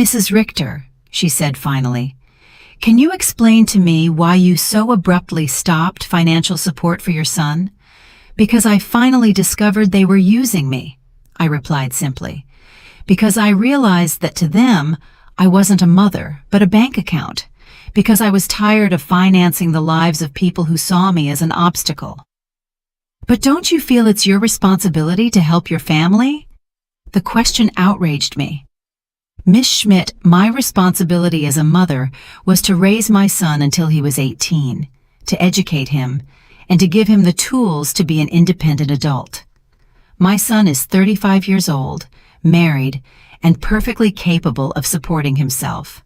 "Mrs. Richter," she said finally, "can you explain to me why you so abruptly stopped financial support for your son?" "Because I finally discovered they were using me," I replied simply. "Because I realized that to them, I wasn't a mother, but a bank account. Because I was tired of financing the lives of people who saw me as an obstacle." "But don't you feel it's your responsibility to help your family?" The question outraged me. "Miss Schmidt, my responsibility as a mother was to raise my son until he was 18, to educate him, and to give him the tools to be an independent adult. My son is 35 years old, married, and perfectly capable of supporting himself.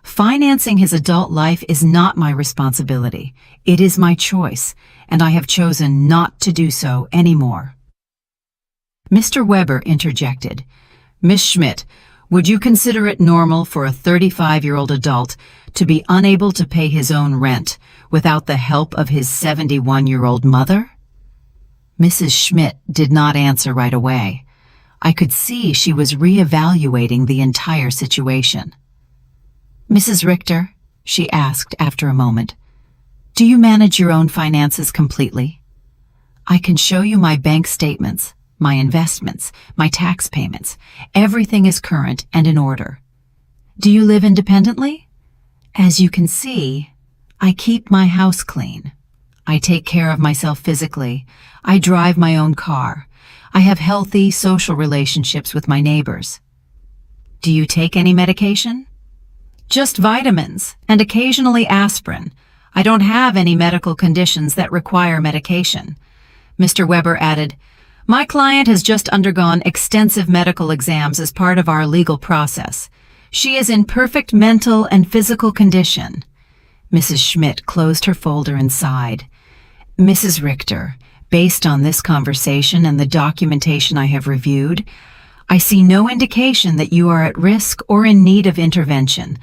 Financing his adult life is not my responsibility. It is my choice, and I have chosen not to do so anymore." Mr. Weber interjected. "Miss Schmidt, would you consider it normal for a 35-year-old adult to be unable to pay his own rent without the help of his 71-year-old mother?" Mrs. Schmidt did not answer right away. I could see she was reevaluating the entire situation. "Mrs. Richter," she asked after a moment, "do you manage your own finances completely? I can show you my bank statements, my investments, my tax payments. Everything is current and in order. Do you live independently? As you can see, I keep my house clean. I take care of myself physically. I drive my own car. I have healthy social relationships with my neighbors. Do you take any medication?" "Just vitamins, and occasionally aspirin. I don't have any medical conditions that require medication." Mr. Weber added, "My client has just undergone extensive medical exams as part of our legal process. She is in perfect mental and physical condition." Mrs. Schmidt closed her folder and sighed. "Mrs. Richter, based on this conversation and the documentation I have reviewed, I see no indication that you are at risk or in need of intervention.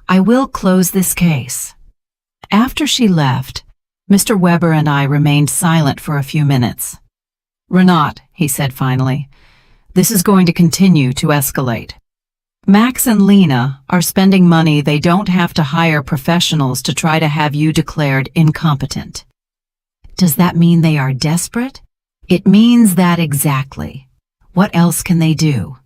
I will close this case." After she left, Mr. Weber and I remained silent for a few minutes. "Renat," he said finally, "this is going to continue to escalate. Max and Lena are spending money they don't have to hire professionals to try to have you declared incompetent. Does that mean they are desperate? It means that exactly. What else can they do?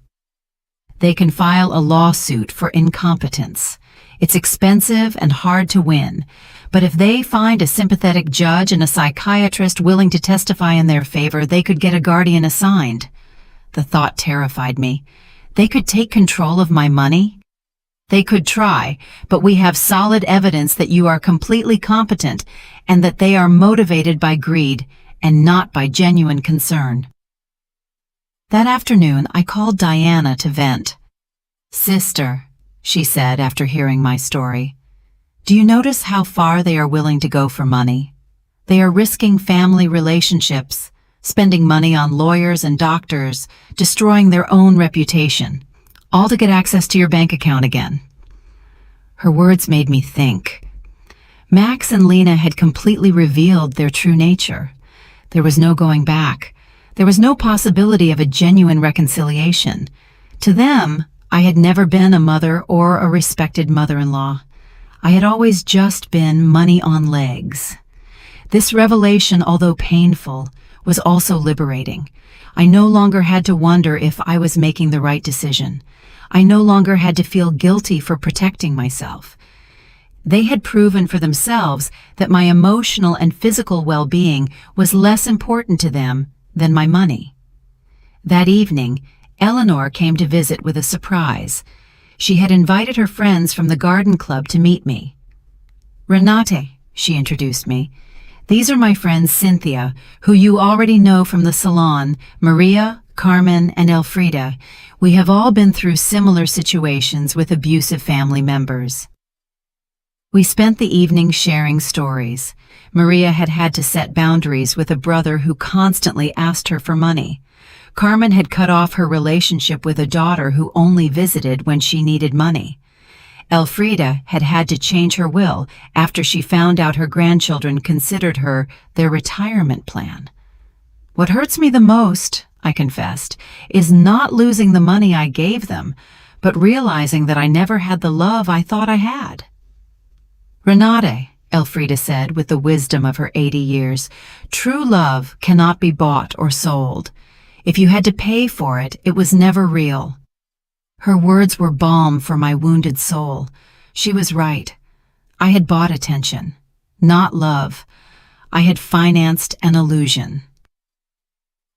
They can file a lawsuit for incompetence. It's expensive and hard to win, but if they find a sympathetic judge and a psychiatrist willing to testify in their favor, they could get a guardian assigned." The thought terrified me. They could take control of my money? "They could try, but we have solid evidence that you are completely competent and that they are motivated by greed and not by genuine concern." That afternoon, I called Diana to vent. "Sister," she said after hearing my story, "do you notice how far they are willing to go for money? They are risking family relationships, spending money on lawyers and doctors, destroying their own reputation, all to get access to your bank account again." Her words made me think. Max and Lena had completely revealed their true nature. There was no going back. There was no possibility of a genuine reconciliation. To them, I had never been a mother or a respected mother-in-law. I had always just been money on legs. This revelation, although painful, was also liberating. I no longer had to wonder if I was making the right decision. I no longer had to feel guilty for protecting myself. They had proven for themselves that my emotional and physical well-being was less important to them than my money. That evening, Eleanor came to visit with a surprise. She had invited her friends from the garden club to meet me. "Renate," she introduced me. "These are my friends Cynthia, who you already know from the salon, Maria, Carmen, and Elfrida. We have all been through similar situations with abusive family members." We spent the evening sharing stories. Maria had had to set boundaries with a brother who constantly asked her for money. Carmen had cut off her relationship with a daughter who only visited when she needed money. Elfrida had had to change her will after she found out her grandchildren considered her their retirement plan. "What hurts me the most," I confessed, "is not losing the money I gave them, but realizing that I never had the love I thought I had." "Renate," Elfrida said with the wisdom of her 80 years, "true love cannot be bought or sold. If you had to pay for it, it was never real." Her words were balm for my wounded soul. She was right. I had bought attention, not love. I had financed an illusion.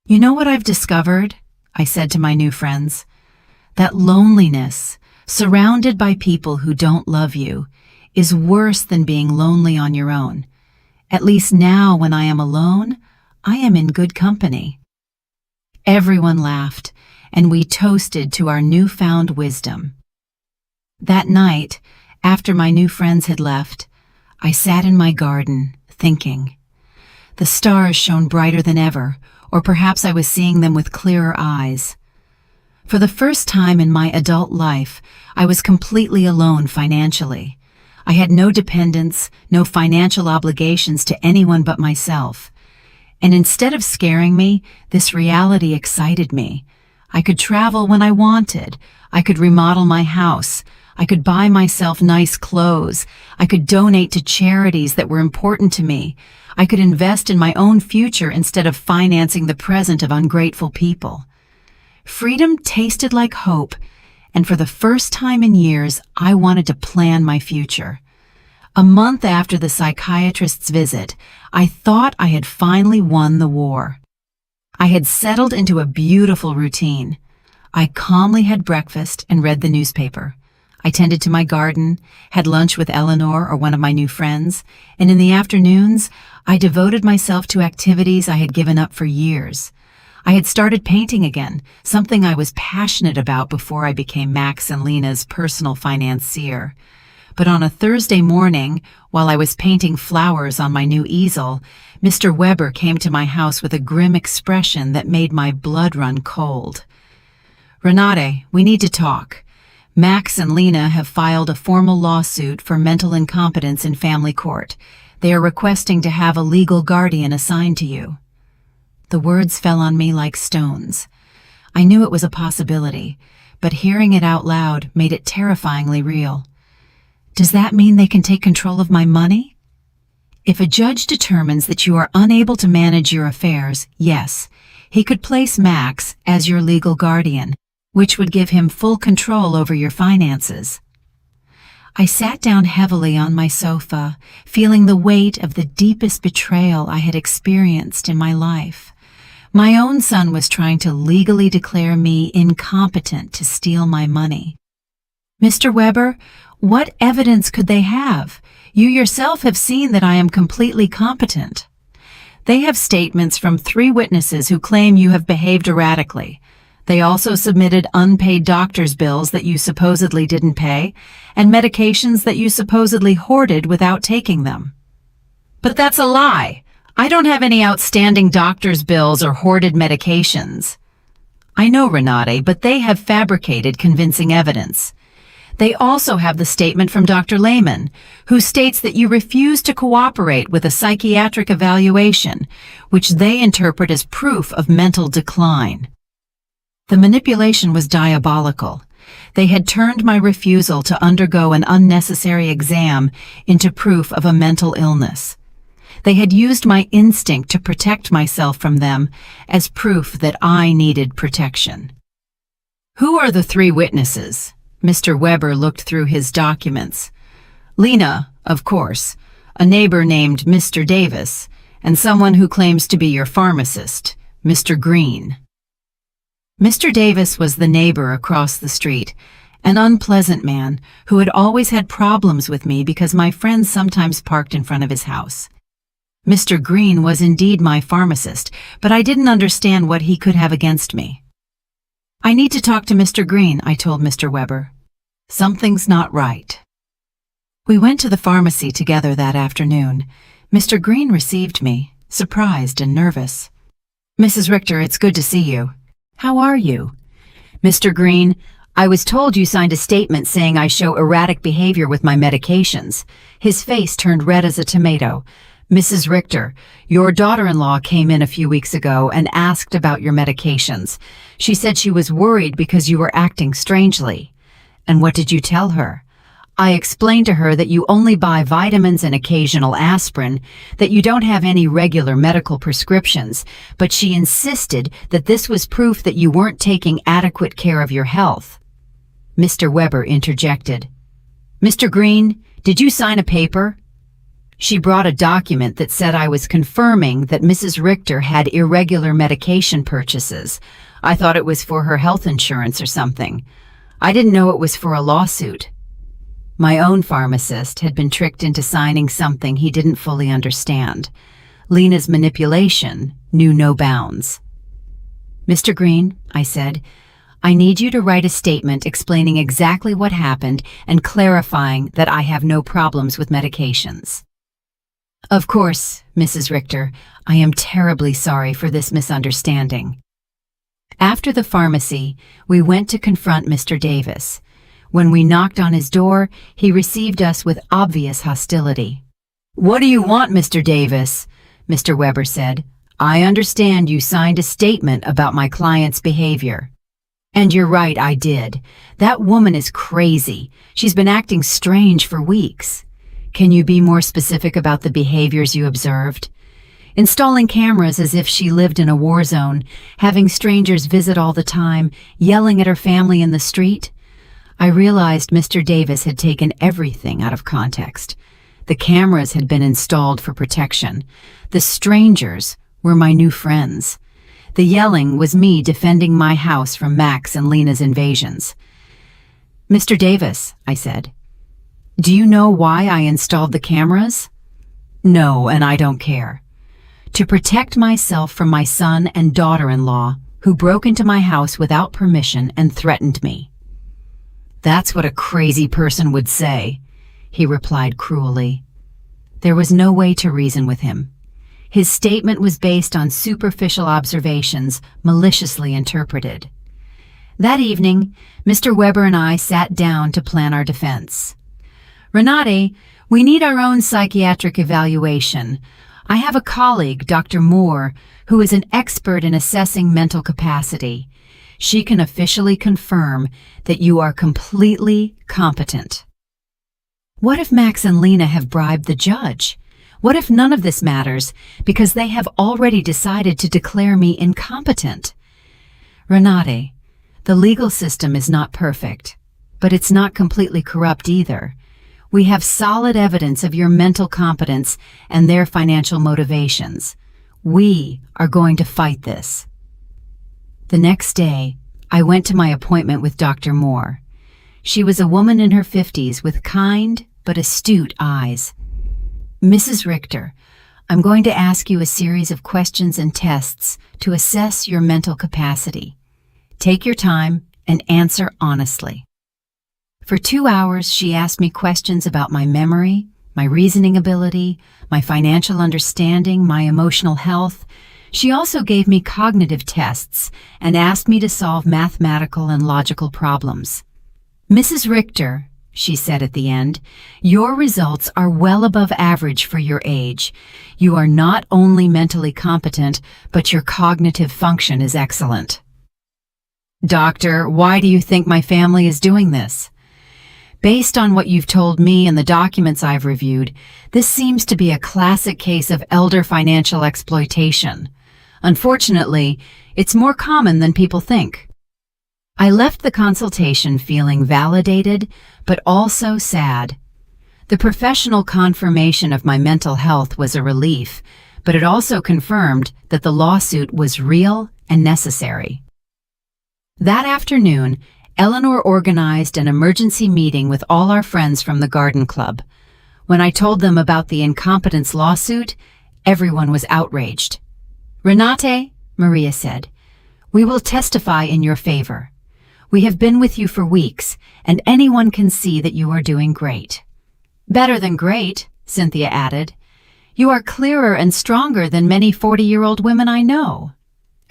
"You know what I've discovered?" I said to my new friends. "That loneliness, surrounded by people who don't love you, is worse than being lonely on your own. At least now when I am alone, I am in good company." Everyone laughed, and we toasted to our newfound wisdom. That night, after my new friends had left, I sat in my garden, thinking. The stars shone brighter than ever, or perhaps I was seeing them with clearer eyes. For the first time in my adult life, I was completely alone financially. I had no dependents, no financial obligations to anyone but myself. And instead of scaring me, this reality excited me. I could travel when I wanted. I could remodel my house. I could buy myself nice clothes. I could donate to charities that were important to me. I could invest in my own future instead of financing the present of ungrateful people. Freedom tasted like hope, and for the first time in years, I wanted to plan my future. A month after the psychiatrist's visit, I thought I had finally won the war. I had settled into a beautiful routine. I calmly had breakfast and read the newspaper. I tended to my garden, had lunch with Eleanor or one of my new friends, and in the afternoons, I devoted myself to activities I had given up for years. I had started painting again, something I was passionate about before I became Max and Lena's personal financier. But on a Thursday morning, while I was painting flowers on my new easel, Mr. Weber came to my house with a grim expression that made my blood run cold. "Renate, we need to talk. Max and Lena have filed a formal lawsuit for mental incompetence in family court. They are requesting to have a legal guardian assigned to you." The words fell on me like stones. I knew it was a possibility, but hearing it out loud made it terrifyingly real. Does that mean they can take control of my money? If a judge determines that you are unable to manage your affairs, yes, he could place Max as your legal guardian, which would give him full control over your finances. I sat down heavily on my sofa, feeling the weight of the deepest betrayal I had experienced in my life. My own son was trying to legally declare me incompetent to steal my money. "Mr. Weber, what evidence could they have? You yourself have seen that I am completely competent." "They have statements from 3 witnesses who claim you have behaved erratically. They also submitted unpaid doctor's bills that you supposedly didn't pay, and medications that you supposedly hoarded without taking them." "But that's a lie. I don't have any outstanding doctor's bills or hoarded medications." "I know, Renate, but they have fabricated convincing evidence. They also have the statement from Dr. Lehman, who states that you refuse to cooperate with a psychiatric evaluation, which they interpret as proof of mental decline. The manipulation was diabolical. They had turned my refusal to undergo an unnecessary exam into proof of a mental illness. They had used my instinct to protect myself from them as proof that I needed protection. Who are the three witnesses? Mr. Weber looked through his documents. Lena, of course, a neighbor named Mr. Davis, and someone who claims to be your pharmacist, Mr. Green. Mr. Davis was the neighbor across the street, an unpleasant man who had always had problems with me because my friends sometimes parked in front of his house. Mr. Green was indeed my pharmacist, but I didn't understand what he could have against me. I need to talk to Mr. Green, I told Mr. Weber. Something's not right. We went to the pharmacy together that afternoon. Mr. Green received me, surprised and nervous. Mrs. Richter, it's good to see you. How are you? Mr. Green, I was told you signed a statement saying I show erratic behavior with my medications. His face turned red as a tomato. Mrs. Richter, your daughter-in-law came in a few weeks ago and asked about your medications. She said she was worried because you were acting strangely. And what did you tell her? I explained to her that you only buy vitamins and occasional aspirin, that you don't have any regular medical prescriptions, but she insisted that this was proof that you weren't taking adequate care of your health. Mr. Weber interjected. Mr. Green, did you sign a paper? She brought a document that said I was confirming that Mrs. Richter had irregular medication purchases. I thought it was for her health insurance or something. I didn't know it was for a lawsuit. My own pharmacist had been tricked into signing something he didn't fully understand. Lena's manipulation knew no bounds. Mr. Green, I said, I need you to write a statement explaining exactly what happened and clarifying that I have no problems with medications. Of course, Mrs. Richter, I am terribly sorry for this misunderstanding. After the pharmacy, we went to confront Mr. Davis. When we knocked on his door, he received us with obvious hostility. What do you want, Mr. Davis? Mr. Weber said. I understand you signed a statement about my client's behavior. And you're right, I did. That woman is crazy. She's been acting strange for weeks. Can you be more specific about the behaviors you observed? Installing cameras as if she lived in a war zone, having strangers visit all the time, yelling at her family in the street? I realized Mr. Davis had taken everything out of context. The cameras had been installed for protection. The strangers were my new friends. The yelling was me defending my house from Max and Lena's invasions. Mr. Davis, I said, do you know why I installed the cameras? No, and I don't care. To protect myself from my son and daughter-in-law, who broke into my house without permission and threatened me. That's what a crazy person would say, he replied cruelly. There was no way to reason with him. His statement was based on superficial observations, maliciously interpreted. That evening, Mr. Weber and I sat down to plan our defense. Renate, we need our own psychiatric evaluation. I have a colleague, Dr. Moore, who is an expert in assessing mental capacity. She can officially confirm that you are completely competent. What if Max and Lena have bribed the judge? What if none of this matters because they have already decided to declare me incompetent? Renate, the legal system is not perfect, but it's not completely corrupt either. We have solid evidence of your mental competence and their financial motivations. We are going to fight this. The next day, I went to my appointment with Dr. Moore. She was a woman in her 50s with kind but astute eyes. Mrs. Richter, I'm going to ask you a series of questions and tests to assess your mental capacity. Take your time and answer honestly. For 2 hours, she asked me questions about my memory, my reasoning ability, my financial understanding, my emotional health. She also gave me cognitive tests and asked me to solve mathematical and logical problems. Mrs. Richter, she said at the end, your results are well above average for your age. You are not only mentally competent, but your cognitive function is excellent. Doctor, why do you think my family is doing this? Based on what you've told me and the documents I've reviewed, this seems to be a classic case of elder financial exploitation. Unfortunately, it's more common than people think. I left the consultation feeling validated, but also sad. The professional confirmation of my mental health was a relief, but it also confirmed that the lawsuit was real and necessary. That afternoon, Eleanor organized an emergency meeting with all our friends from the garden club. When I told them about the incompetence lawsuit, everyone was outraged. Renate, Maria said, we will testify in your favor. We have been with you for weeks, and anyone can see that you are doing great. Better than great, Cynthia added. You are clearer and stronger than many 40-year-old women I know.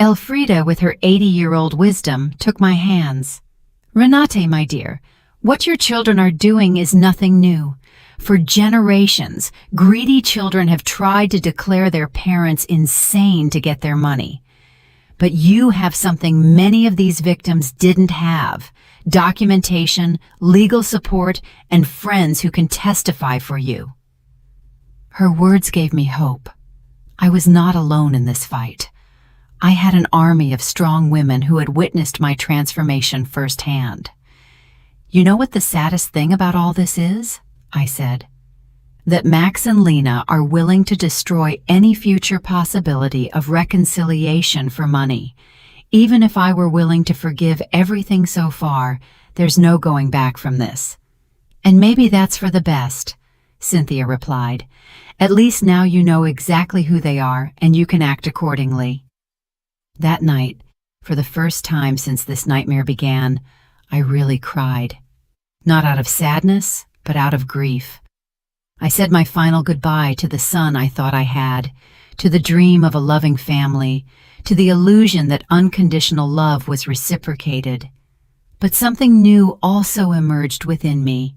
Elfrida, with her 80-year-old wisdom, took my hands. Renate, my dear, what your children are doing is nothing new. For generations, greedy children have tried to declare their parents insane to get their money. But you have something many of these victims didn't have: documentation, legal support, and friends who can testify for you. Her words gave me hope. I was not alone in this fight. I had an army of strong women who had witnessed my transformation firsthand. You know what the saddest thing about all this is? I said. That Max and Lena are willing to destroy any future possibility of reconciliation for money. Even if I were willing to forgive everything so far, there's no going back from this. And maybe that's for the best, Cynthia replied. At least now you know exactly who they are and you can act accordingly. That night, for the first time since this nightmare began, I really cried. Not out of sadness, but out of grief. I said my final goodbye to the son I thought I had, to the dream of a loving family, to the illusion that unconditional love was reciprocated. But something new also emerged within me,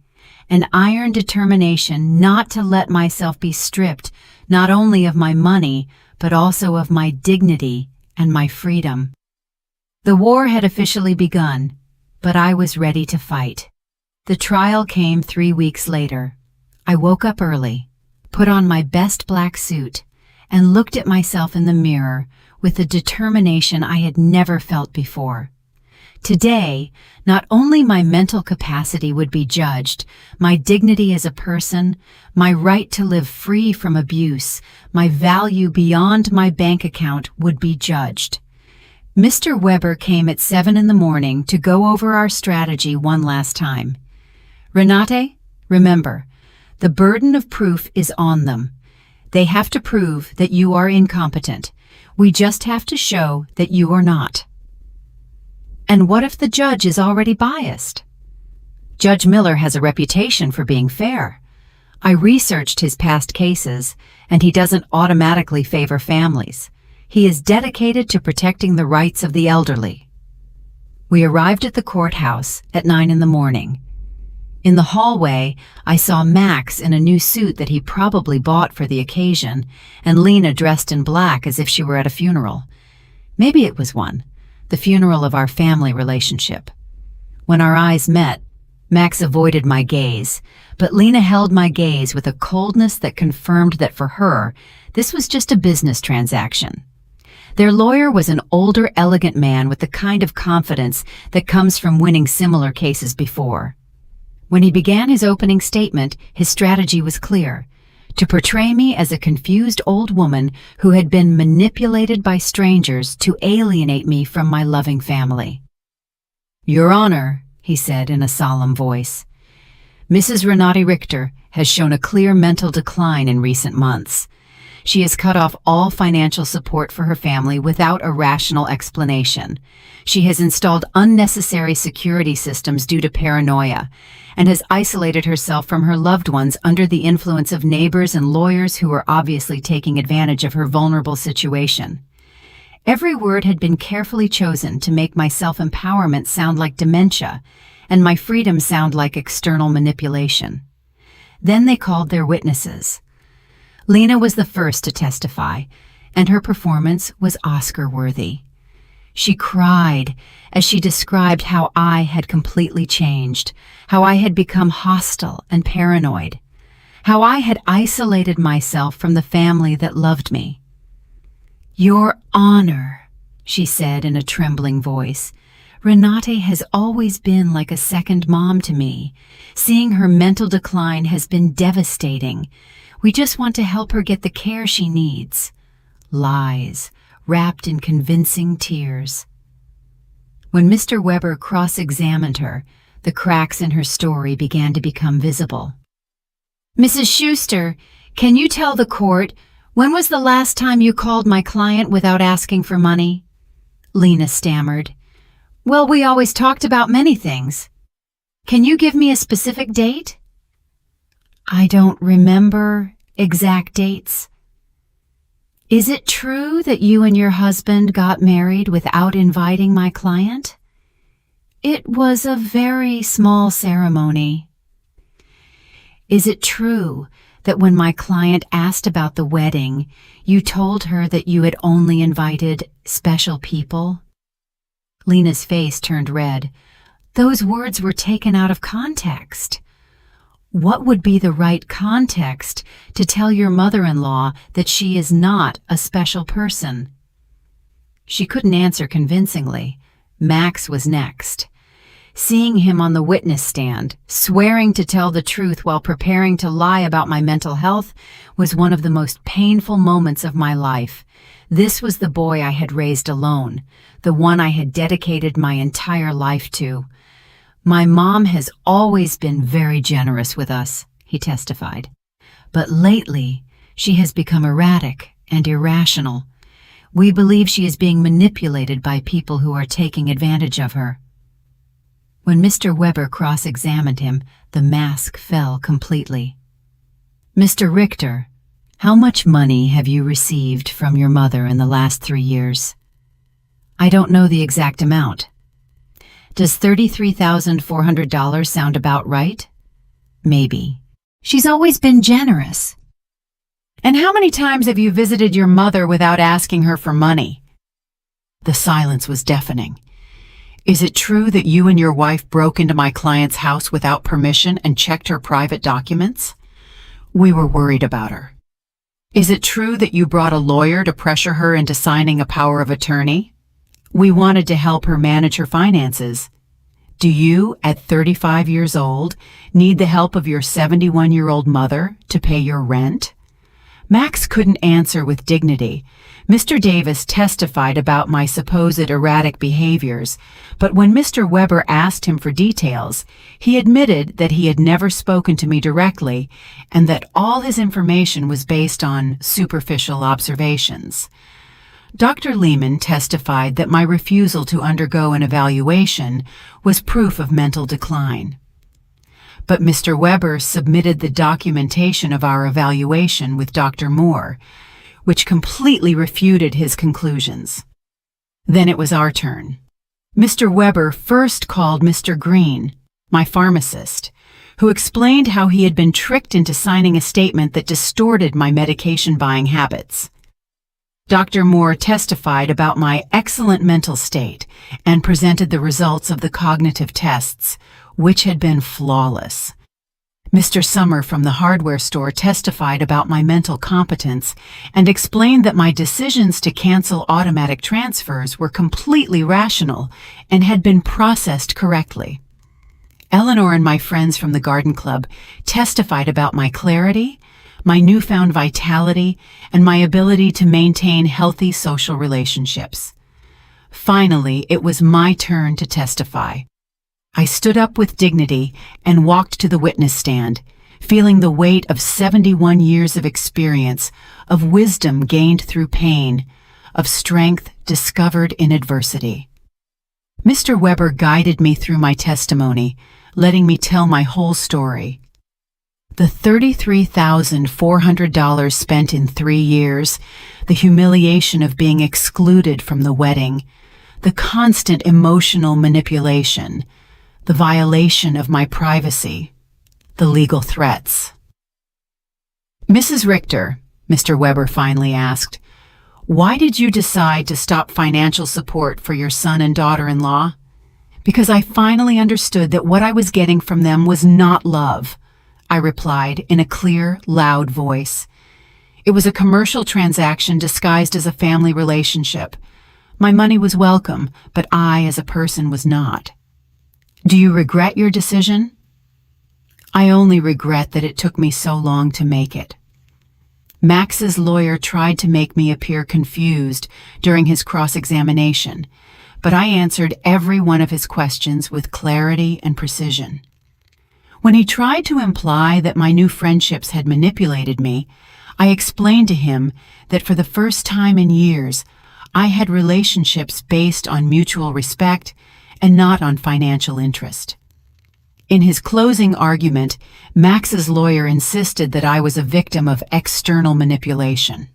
an iron determination not to let myself be stripped not only of my money, but also of my dignity and my freedom. The war had officially begun, but I was ready to fight. The trial came 3 weeks later. I woke up early, put on my best black suit, and looked at myself in the mirror with a determination I had never felt before. Today, not only my mental capacity would be judged, my dignity as a person, my right to live free from abuse, my value beyond my bank account would be judged. Mr. Weber came at 7 in the morning to go over our strategy one last time. Renate, remember, the burden of proof is on them. They have to prove that you are incompetent. We just have to show that you are not. And what if the judge is already biased? Judge Miller has a reputation for being fair. I researched his past cases, and he doesn't automatically favor families. He is dedicated to protecting the rights of the elderly. We arrived at the courthouse at 9 in the morning. In the hallway, I saw Max in a new suit that he probably bought for the occasion, and Lena dressed in black as if she were at a funeral. Maybe it was one, the funeral of our family relationship. When our eyes met, Max avoided my gaze, but Lena held my gaze with a coldness that confirmed that for her, this was just a business transaction. Their lawyer was an older, elegant man with the kind of confidence that comes from winning similar cases before. When he began his opening statement, his strategy was clear: to portray me as a confused old woman who had been manipulated by strangers to alienate me from my loving family. Your Honor, he said in a solemn voice, Mrs. Renate Richter has shown a clear mental decline in recent months. She has cut off all financial support for her family without a rational explanation. She has installed unnecessary security systems due to paranoia, and has isolated herself from her loved ones under the influence of neighbors and lawyers who are obviously taking advantage of her vulnerable situation. Every word had been carefully chosen to make my self-empowerment sound like dementia, and my freedom sound like external manipulation. Then they called their witnesses. Lena was the first to testify, and her performance was Oscar-worthy. She cried as she described how I had completely changed, how I had become hostile and paranoid, how I had isolated myself from the family that loved me. "Your Honor," she said in a trembling voice, "Renate has always been like a second mom to me. Seeing her mental decline has been devastating. We just want to help her get the care she needs." Lies, wrapped in convincing tears. When Mr. Weber cross-examined her, the cracks in her story began to become visible. "Mrs. Schuster, can you tell the court, when was the last time you called my client without asking for money?" Lena stammered. "Well, we always talked about many things. Can you give me a specific date?" "I don't remember exact dates." "Is it true that you and your husband got married without inviting my client?" "It was a very small ceremony." "Is it true that when my client asked about the wedding, you told her that you had only invited special people?" Lena's face turned red. Those words were taken out of context. What would be the right context to tell your mother-in-law that she is not a special person? She couldn't answer convincingly. Max was next. Seeing him on the witness stand, swearing to tell the truth while preparing to lie about my mental health, was one of the most painful moments of my life. This was the boy I had raised alone, the one I had dedicated my entire life to. "My mom has always been very generous with us," he testified. "But lately, she has become erratic and irrational. We believe she is being manipulated by people who are taking advantage of her." When Mr. Weber cross-examined him, the mask fell completely. "Mr. Richter, how much money have you received from your mother in the last 3 years?" "I don't know the exact amount." "Does $33,400 sound about right?" "Maybe." "She's always been generous." "And how many times have you visited your mother without asking her for money?" The silence was deafening. "Is it true that you and your wife broke into my client's house without permission and checked her private documents?" "We were worried about her." "Is it true that you brought a lawyer to pressure her into signing a power of attorney?" "We wanted to help her manage her finances." "Do you, at 35 years old, need the help of your 71-year-old mother to pay your rent?" Max couldn't answer with dignity. Mr. Davis testified about my supposed erratic behaviors, but when Mr. Weber asked him for details, he admitted that he had never spoken to me directly and that all his information was based on superficial observations. Dr. Lehman testified that my refusal to undergo an evaluation was proof of mental decline. But Mr. Weber submitted the documentation of our evaluation with Dr. Moore, which completely refuted his conclusions. Then it was our turn. Mr. Weber first called Mr. Green, my pharmacist, who explained how he had been tricked into signing a statement that distorted my medication buying habits. Dr. Moore testified about my excellent mental state and presented the results of the cognitive tests, which had been flawless. Mr. Summer from the hardware store testified about my mental competence and explained that my decisions to cancel automatic transfers were completely rational and had been processed correctly. Eleanor and my friends from the garden club testified about my clarity, my newfound vitality, and my ability to maintain healthy social relationships. Finally, it was my turn to testify. I stood up with dignity and walked to the witness stand, feeling the weight of 71 years of experience, of wisdom gained through pain, of strength discovered in adversity. Mr. Weber guided me through my testimony, letting me tell my whole story. The $33,400 spent in 3 years, the humiliation of being excluded from the wedding, the constant emotional manipulation, the violation of my privacy, the legal threats. "Mrs. Richter," Mr. Weber finally asked, "why did you decide to stop financial support for your son and daughter-in-law?" "Because I finally understood that what I was getting from them was not love," I replied in a clear, loud voice. "It was a commercial transaction disguised as a family relationship. My money was welcome, but I, as a person, was not." "Do you regret your decision?" "I only regret that it took me so long to make it." Max's lawyer tried to make me appear confused during his cross-examination, but I answered every one of his questions with clarity and precision. When he tried to imply that my new friendships had manipulated me, I explained to him that for the first time in years, I had relationships based on mutual respect and not on financial interest. In his closing argument, Max's lawyer insisted that I was a victim of external manipulation.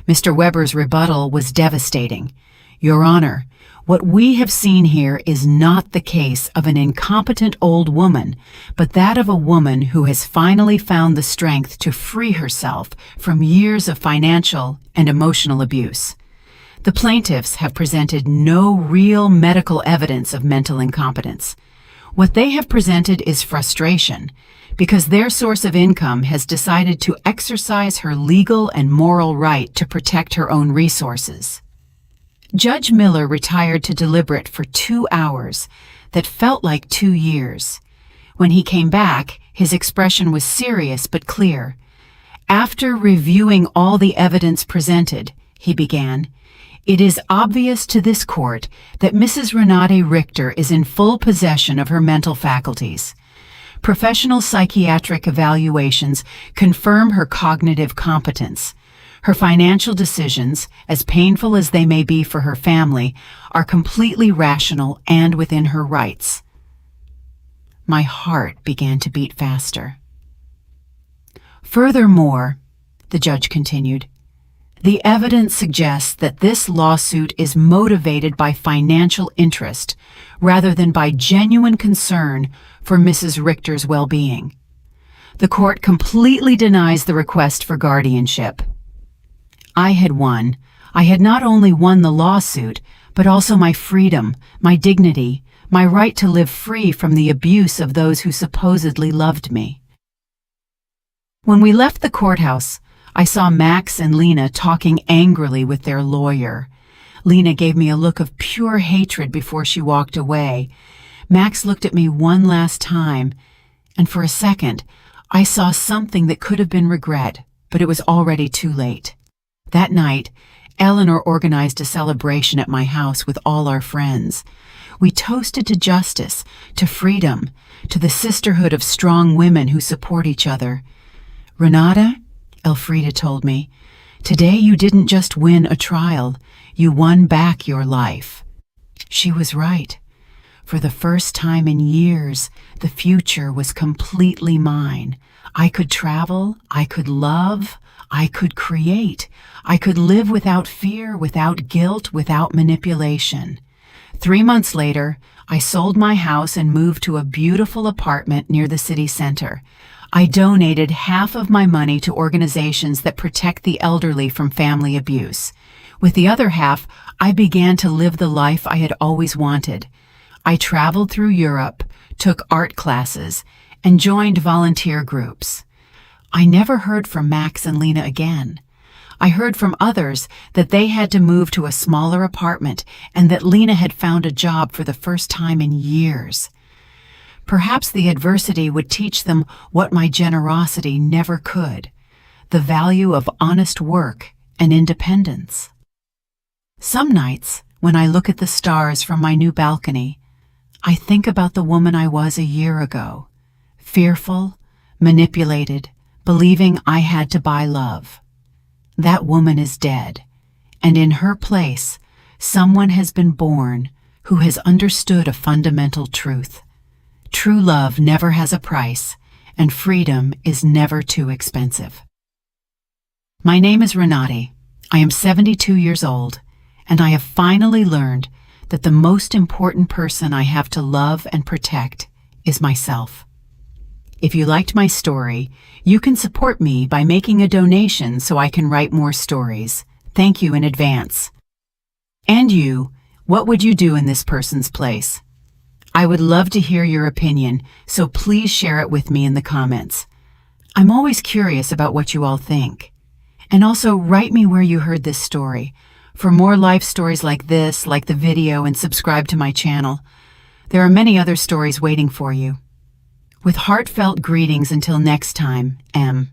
Mr. Weber's rebuttal was devastating. "Your Honor, what we have seen here is not the case of an incompetent old woman, but that of a woman who has finally found the strength to free herself from years of financial and emotional abuse. The plaintiffs have presented no real medical evidence of mental incompetence. What they have presented is frustration, because their source of income has decided to exercise her legal and moral right to protect her own resources." Judge Miller retired to deliberate for 2 hours that felt like 2 years. When he came back, his expression was serious but clear. "After reviewing all the evidence presented," he began, "it is obvious to this court that Mrs. Renate Richter is in full possession of her mental faculties. Professional psychiatric evaluations confirm her cognitive competence. Her financial decisions, as painful as they may be for her family, are completely rational and within her rights." My heart began to beat faster. "Furthermore," the judge continued, "the evidence suggests that this lawsuit is motivated by financial interest rather than by genuine concern for Mrs. Richter's well-being. The court completely denies the request for guardianship." I had won. I had not only won the lawsuit, but also my freedom, my dignity, my right to live free from the abuse of those who supposedly loved me. When we left the courthouse, I saw Max and Lena talking angrily with their lawyer. Lena gave me a look of pure hatred before she walked away. Max looked at me one last time, and for a second, I saw something that could have been regret, but it was already too late. That night, Eleanor organized a celebration at my house with all our friends. We toasted to justice, to freedom, to the sisterhood of strong women who support each other. "Renata," Elfrida told me, "today you didn't just win a trial, you won back your life." She was right. For the first time in years, the future was completely mine. I could travel, I could love, I could create. I could live without fear, without guilt, without manipulation. 3 months later, I sold my house and moved to a beautiful apartment near the city center. I donated half of my money to organizations that protect the elderly from family abuse. With the other half, I began to live the life I had always wanted. I traveled through Europe, took art classes, and joined volunteer groups. I never heard from Max and Lena again. I heard from others that they had to move to a smaller apartment and that Lena had found a job for the first time in years. Perhaps the adversity would teach them what my generosity never could, the value of honest work and independence. Some nights, when I look at the stars from my new balcony, I think about the woman I was a year ago, fearful, manipulated, believing I had to buy love. That woman is dead, and in her place, someone has been born who has understood a fundamental truth. True love never has a price, and freedom is never too expensive. My name is Renate. I am 72 years old, and I have finally learned that the most important person I have to love and protect is myself. If you liked my story, you can support me by making a donation so I can write more stories. Thank you in advance. And you, what would you do in this person's place? I would love to hear your opinion, so please share it with me in the comments. I'm always curious about what you all think. And also write me where you heard this story. For more life stories like this, like the video, and subscribe to my channel. There are many other stories waiting for you. With heartfelt greetings until next time, M.